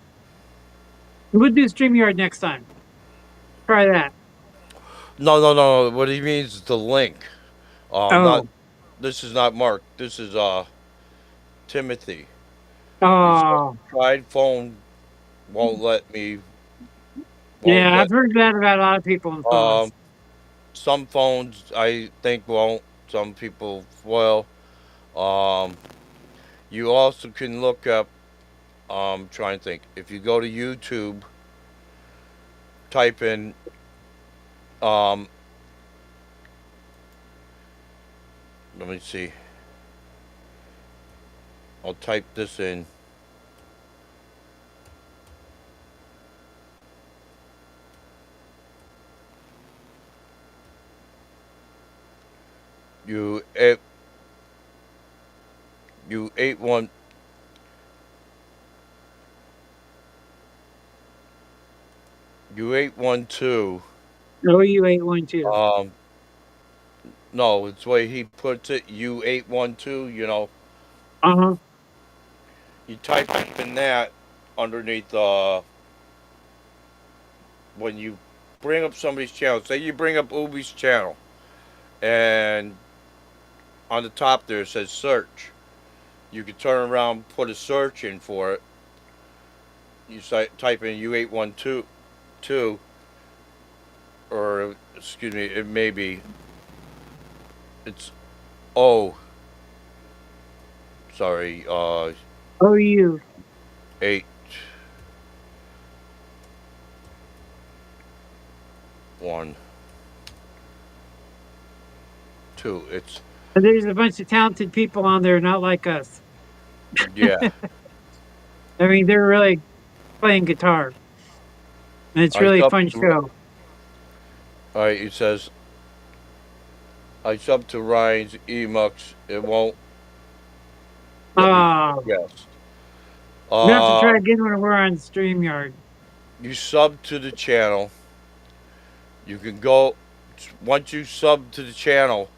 We'll do StreamYard next time. Try that. no. What he means is the link. Not Oh, this is not Mark. This is Timothy. He said oh. tried phone won't let me. Won't Yeah, let. I've heard that about a lot of people on Um, phones. some phones I think won't. Some people will. Um, you also can look up. Trying to think. If you go to YouTube, type in um. Let me see. I'll type this in. You ate you ate one. You ate one too. OU812. Um, no, it's the way he puts it. You ate one too. Uh-huh. You type in that underneath when you bring up somebody's channel. Say you bring up Ubi's channel, and on the top there it says search. You can turn around, put a search in for it. You type in U812, or excuse me, it may be it's O. Sorry, OU. 812. It's And there's a bunch of talented people on there, not like us. yeah. I mean, they're really playing guitar. And it's I really a sub fun to show. all right. It says I sub to Ryan's Emux. It won't let me Oh, guess. we have to try Um, again when we're on StreamYard. you sub to the channel. You can go once you sub to the channel.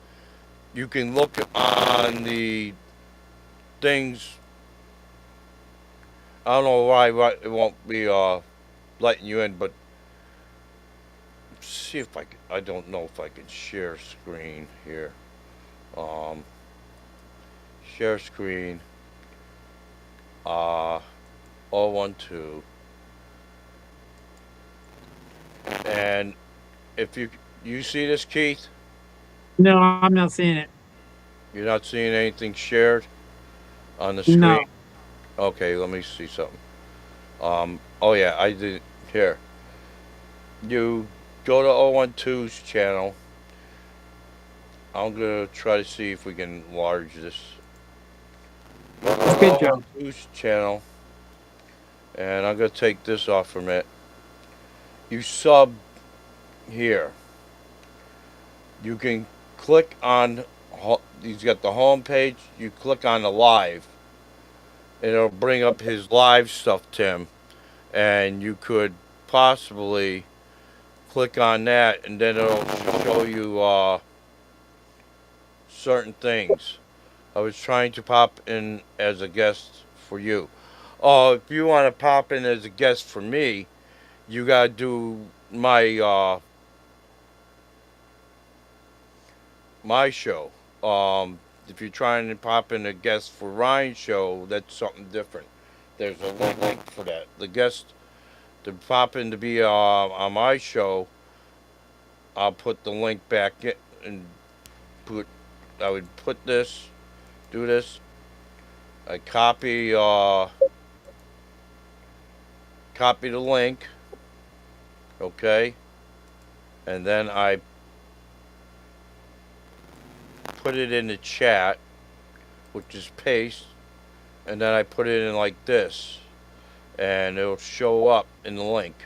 You can look on the things. I don't know why it won't be letting you in, but see if I can, I don't know if I can share screen here. Um, share screen. 012. And if you see this, Keith, No, I'm not seeing it. you're not seeing anything shared on the No. screen. Okay, let me see something. Oh yeah, I did here. You go to 012's channel. I'm gonna try to see if we can enlarge this. Go to Good job. 012's channel, and I'm gonna take this off from it. You sub here. You can click on. He's got the home page. You click on the live, and it'll bring up his live stuff, Tim. And you could possibly click on that, and then it'll show you certain things. I was trying to pop in as a guest for you. Oh, if you want to pop in as a guest for me, you gotta do my my show. If you're trying to pop in a guest for Ryan's show, that's something different. There's a link for that. The guest to pop in to be on my show, I'll put the link back in and put. I would put this, do this. I copy the link, okay, and then I put it in the chat, which is paste, and then I put it in like this, and it'll show up in the link.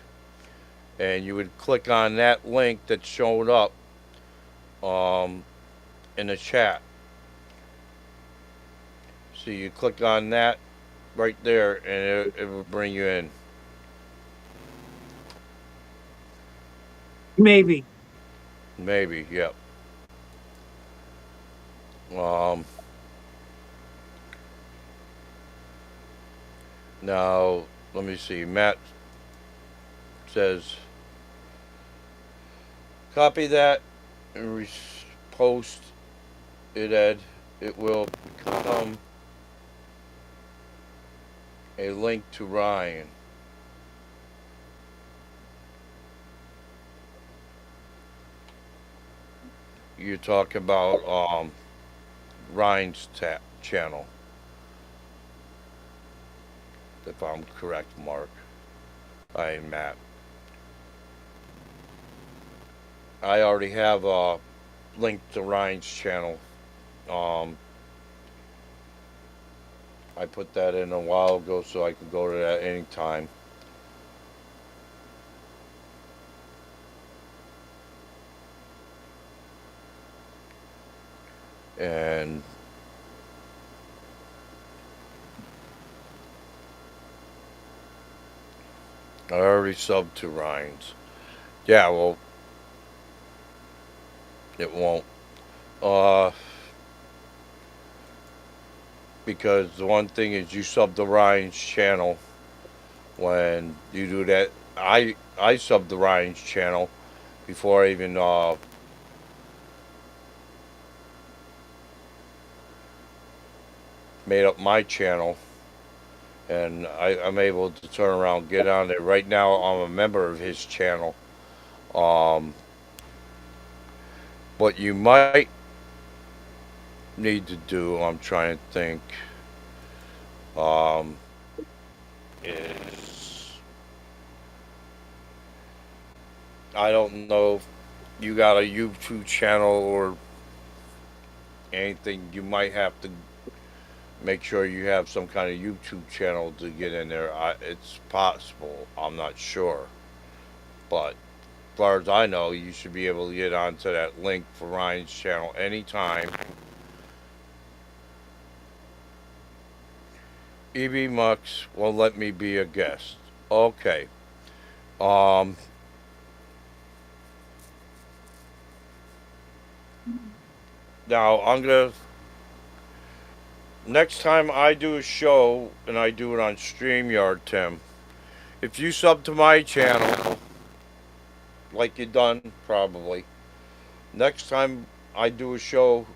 And you would click on that link that showed up um, in the chat. So you click on that right there, and it will bring you in. Maybe. Maybe, yep. Um, Now, let me see. Matt says, copy that and post it, Ed. It will become a link to Ryan. You talk about Ryan's channel, if I'm correct, Mark. I'm Matt. I already have a link to Ryan's channel. I put that in a while ago so I could go to that anytime. And I already subbed to Ryan's. Yeah, well, it won't. Because the one thing is you sub to Ryan's channel. When you do that, I sub to Ryan's channel before I even made up my channel, and I'm able to turn around, get on there. Right now, I'm a member of his channel. What you might need to do, I'm trying to think, is I don't know if you got a YouTube channel or anything. You might have to make sure you have some kind of YouTube channel to get in there. It's possible. I'm not sure. But as far as I know, you should be able to get onto that link for Ryan's channel anytime. EB Mux will let me be a guest. Okay. Um, Now, next time I do a show, and I do it on StreamYard, Tim, if you sub to my channel, like you done probably, next time I do a show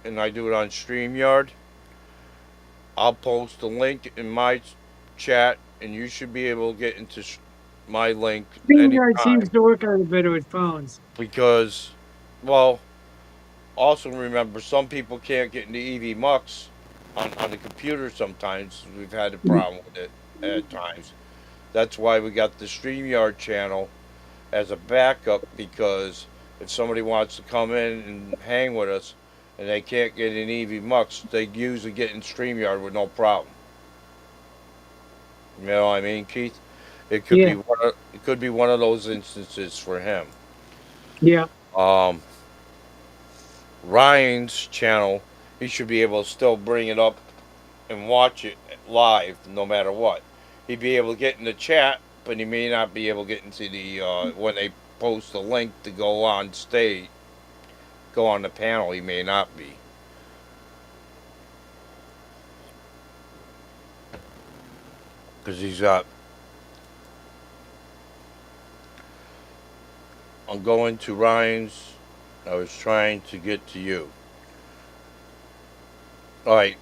and I do it on StreamYard, I'll post a link in my chat, and you should be able to get into my link StreamYard seems anytime. to work a little better with phones. Because, well, also remember, some people can't get into EV Mux on the computer sometimes. We've had a problem with it at times. That's why we got the StreamYard channel as a backup, because if somebody wants to come in and hang with us and they can't get in EV Mux, they usually get in StreamYard with no problem. You know what I mean, Keith? Yeah, It could be one of those instances for him. yeah. Um, Ryan's channel, he should be able to still bring it up and watch it live no matter what. He'd be able to get in the chat, but he may not be able to get into the when they post a link to go on stage, go on the panel. He may not be. Because he's got. I'm going to Ryan's I was trying to get to you. Alright,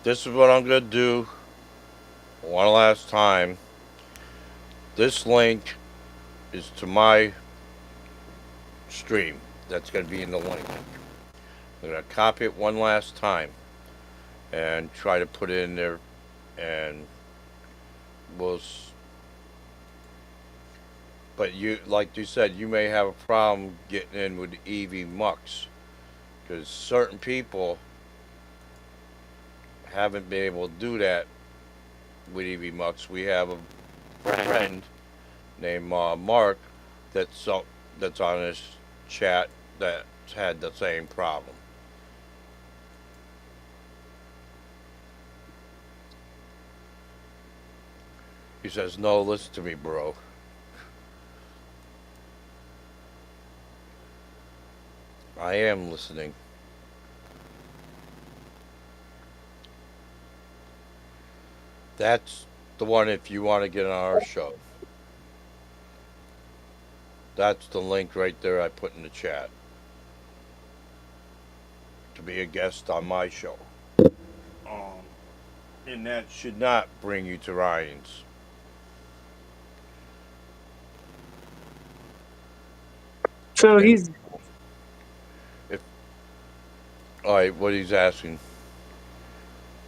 this is what I'm going to do one last time. This link is to my stream. That's going to be in the link. I'm going to copy it one last time and try to put it in there, and we'll. But you, like you said, you may have a problem getting in with the EV Mux because certain people haven't been able to do that with EV Mux. We have a friend named Mark that's on this chat that's had the same problem. He says, "No, listen to me, bro. I am listening." That's the one if you want to get on our show. That's the link right there I put in the chat to be a guest on my show. And that should not bring you to Ryan's. So And he's if all right, what he's asking,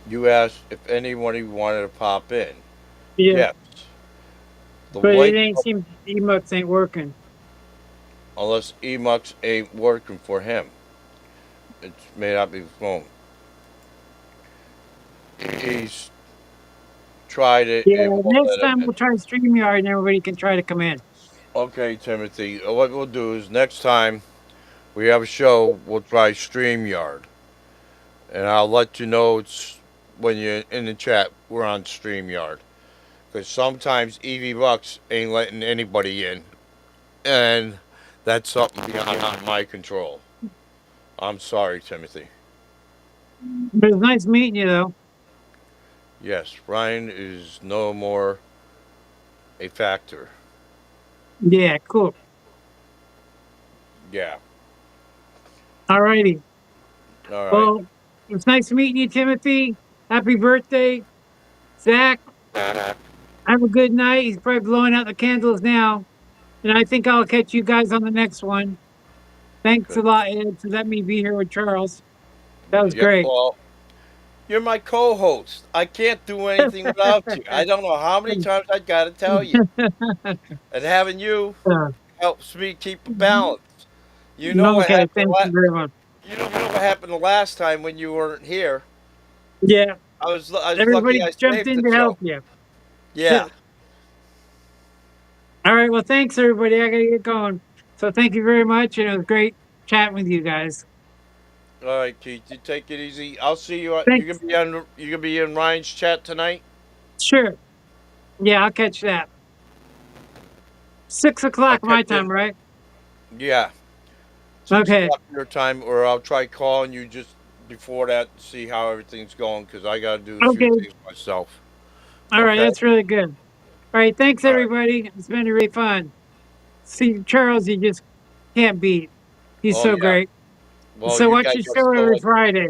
you asked if anybody wanted to pop in. yeah, Yes, the but it link, ain't seem emotes ain't working. unless Emux ain't working for him. It may not be the phone. He's tried it. Yeah, It won't next let him time in. we'll try StreamYard and everybody can try to come in. Okay, Timothy. What we'll do is next time we have a show, we'll try StreamYard, and I'll let you know it's when you're in the chat. We're on StreamYard because sometimes EV Bucks ain't letting anybody in, and that's something beyond my control. I'm sorry, Timothy. But it's nice meeting you, though. Yes, Ryan is no more a factor. Yeah, cool. Yeah. All righty. All right. Well, it's nice meeting you, Timothy. Happy birthday, Zach. Have a good night. He's probably blowing out the candles now. And I think I'll catch you guys on the next one. Thanks a Good. lot, Ed, for letting me be here with Charles. That was Yeah. great. Well, you're my co-host. I can't do anything without you. I don't know how many times I got to tell you. And having you helps me keep a balance. You know what Okay, happened. thank you very much. You know what happened the last time when you weren't here. Yeah, I was lucky everybody I jumped saved in the to show. help you. Yeah. All right, well, thanks, everybody. I got to get going. So thank you very much. And it was great chatting with you guys. All right, Keith. You take it easy. I'll see you. You gonna Thanks. be on. You gonna be in Ryan's chat tonight. Sure. Yeah, I'll catch that. 6 o'clock I'll catch my you. time, right? Yeah. six Okay. o'clock your time, or I'll try calling you just before that to see how everything's going because I got to do a few Okay. things myself. All right. Okay. That's really good. All right. Thanks, All right. everybody. It's been really fun. See, Charles, you just can't beat. He's Oh so yeah. great. Well, So you watch guys your got show so every much. Friday.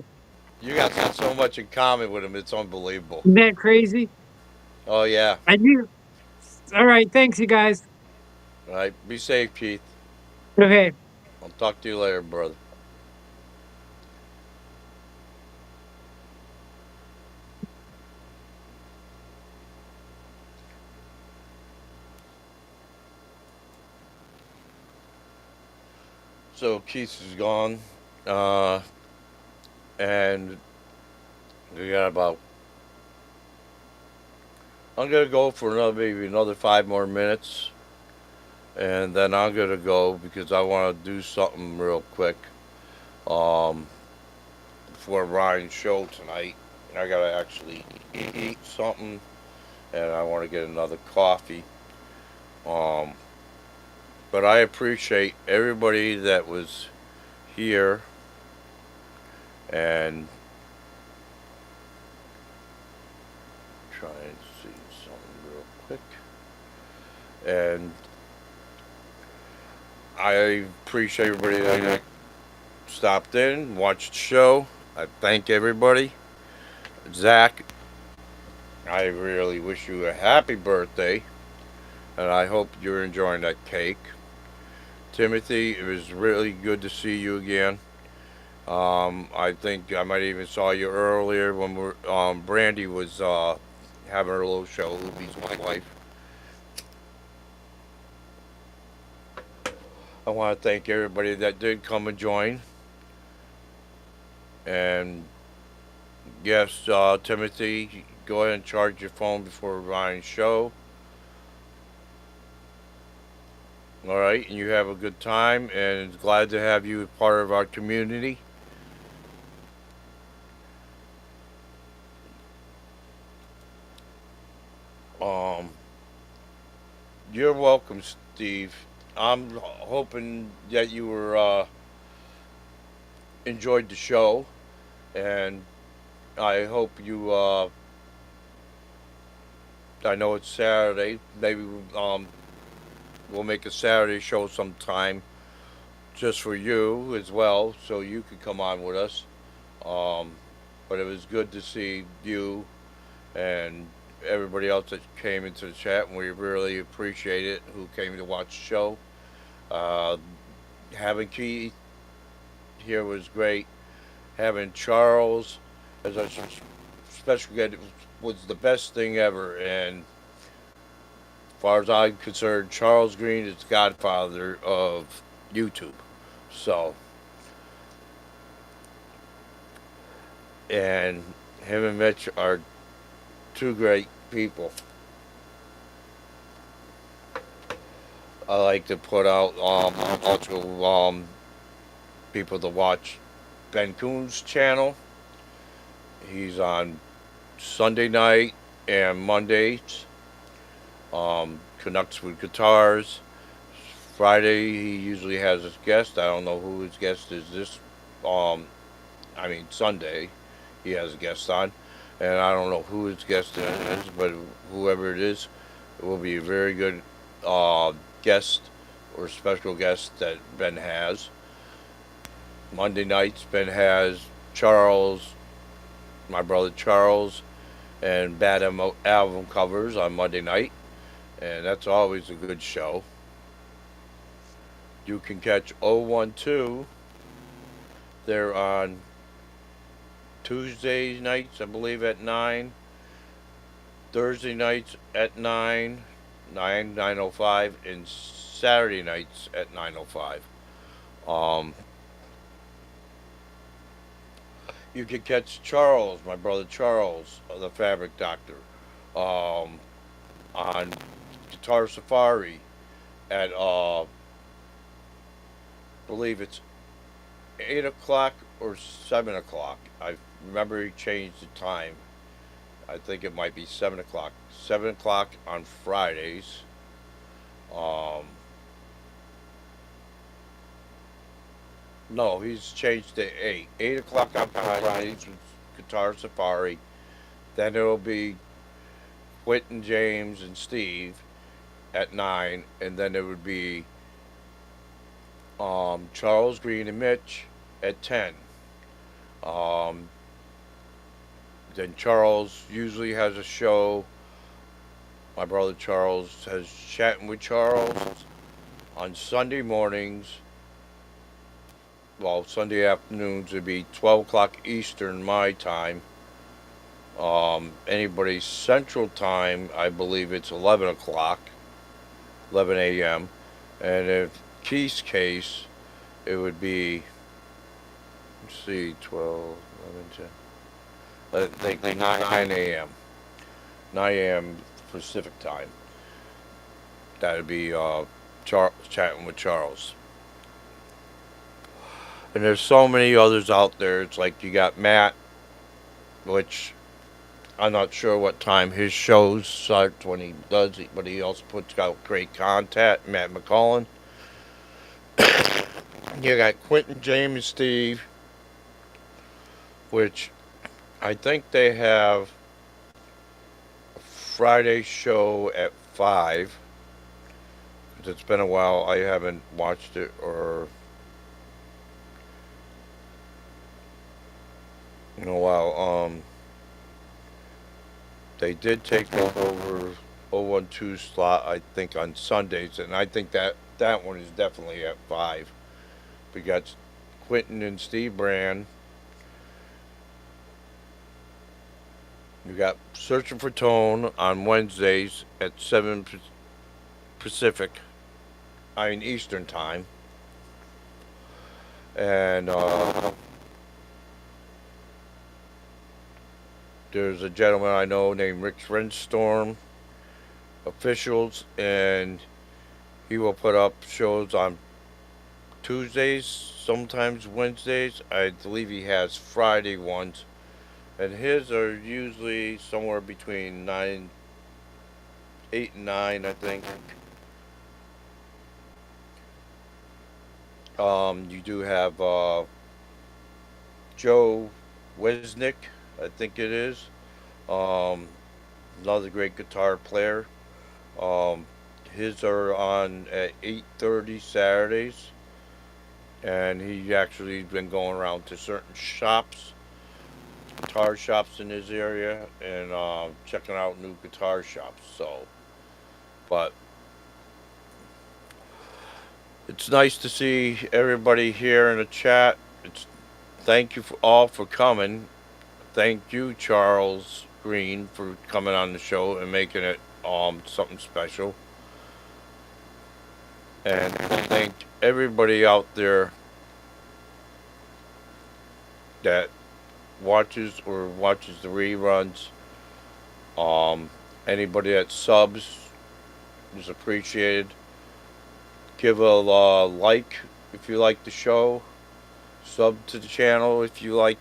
You got so much in common with him. It's unbelievable. Isn't that crazy? Oh yeah. I do. All right. Thanks, you guys. All right. Be safe, Keith. Okay. I'll talk to you later, brother. So Keith is gone, uh, and we got about. I'm gonna go for maybe another 5 more minutes, and then I'm gonna go because I want to do something real quick. Um, for Ryan's show tonight. I gotta actually eat something, and I want to get another coffee. Um, but I appreciate everybody that was here, and try and see something real quick. And I appreciate everybody that stopped in, watched the show. I thank everybody. Zach, I really wish you a happy birthday, and I hope you're enjoying that cake. Timothy, it was really good to see you again. I think I might even saw you earlier when Brandy was having her little show. Luby's my wife. I want to thank everybody that did come and join. And yes, Timothy, go ahead and charge your phone before Ryan's show. All right, and you have a good time, and glad to have you as part of our community. Um, you're welcome, Steve. I'm hoping that you were enjoyed the show, and I hope you. I know it's Saturday. Maybe we'll make a Saturday show sometime just for you as well, so you could come on with us. Um, but it was good to see you and everybody else that came into the chat, and we really appreciate it. Who came to watch the show? Uh, Having Keith here was great. Having Charles as our special guest was the best thing ever. And as far as I'm concerned, Charles Green is the godfather of YouTube. So, and him and Mitch are two great people. I like to put out also people to watch Ben Coon's channel. He's on Sunday night and Mondays. Canucks with guitars. Friday he usually has his guest. I don't know who his guest is this. Sunday he has a guest on, and I don't know who his guest is, but whoever it is, it will be a very good guest or special guest that Ben has. Monday nights Ben has Charles, my brother Charles, and Bad album covers on Monday night, and that's always a good show. You can catch 012. They're on Tuesday nights, I believe, at 9. Thursday nights at 9:05, and Saturday nights at 9:05. Um, you can catch Charles, my brother Charles, the Fabric Doctor, on Guitar Safari at believe it's 8 o'clock or 7 o'clock. I remember he changed the time. I think it might be 7 o'clock. 7 o'clock on Fridays. Um, no, he's changed to 8. 8 o'clock on Fridays with Guitar Safari. Then it'll be Quentin, James, and Steve at 9, and then it would be Charles Green and Mitch at 10. Um, then Charles usually has a show. My brother Charles has Chatting with Charles on Sunday mornings. Well, Sunday afternoons would be 12 o'clock Eastern my time. Anybody's Central Time, I believe it's 11 o'clock, 11 a.m. And if Keith's case, it would be, let's see, 12, 11, 10. I think 9 a.m. 9 a.m. Pacific time. That would be Chatting with Charles. And there's so many others out there. It's like you got Matt, which I'm not sure what time his shows start when he does it, but he also puts out great content. Matt McCullen. You got Quentin, James, Steve, which I think they have a Friday show at 5. Because it's been a while. I haven't watched it, or in a while. They did take over 012 slot, I think, on Sundays, and I think that one is definitely at 5. We got Quentin and Steve Brand. We got Searching for Tone on Wednesdays at 7 Pacific, I mean Eastern Time. And there's a gentleman I know named Rick Renstorm, officials, and he will put up shows on Tuesdays, sometimes Wednesdays. I believe he has Friday ones. And his are usually somewhere between 8 and 9, I think. You do have Joe Wesnick, I think it is. Um, Another great guitar player. Um, his are on at 8:30 Saturdays, and he actually been going around to certain shops, guitar shops in his area, and checking out new guitar shops. So, but it's nice to see everybody here in the chat. Thank you all for coming. Thank you, Charles Green, for coming on the show and making it something special. And thank everybody out there that watches the reruns. Anybody that subs is appreciated. Give a like if you like the show. Sub to the channel if you like.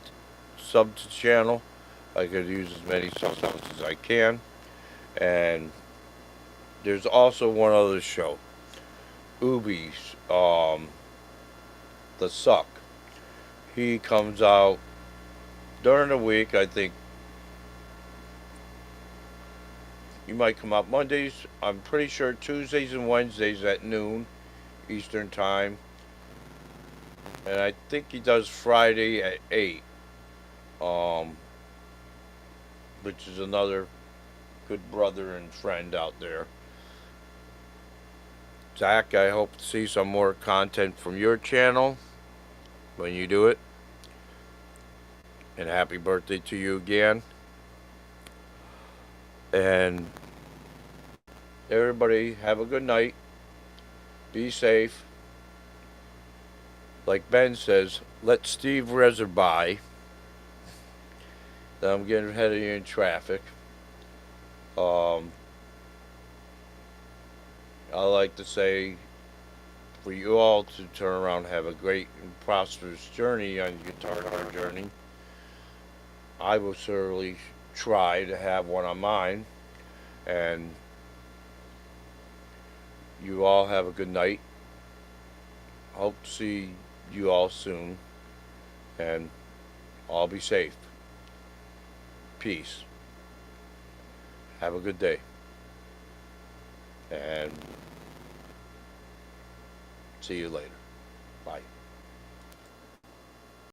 Sub to the channel. I could use as many subs as I can. And there's also one other show, Ubi's, The Suck. He comes out during the week. I think he might come out Mondays. I'm pretty sure Tuesdays and Wednesdays at noon Eastern Time. And I think he does Friday at 8. Which is another good brother and friend out there. Zach, I hope to see some more content from your channel when you do it. And happy birthday to you again. And everybody have a good night. Be safe. Like Ben says, let Steve Rezer by. I'm getting ahead of you in traffic. I like to say for you all to turn around and have a great and prosperous journey on your guitar journey. I will certainly try to have one on mine. And you all have a good night. Hope to see you all soon. And all be safe. Peace. Have a good day. And see you later.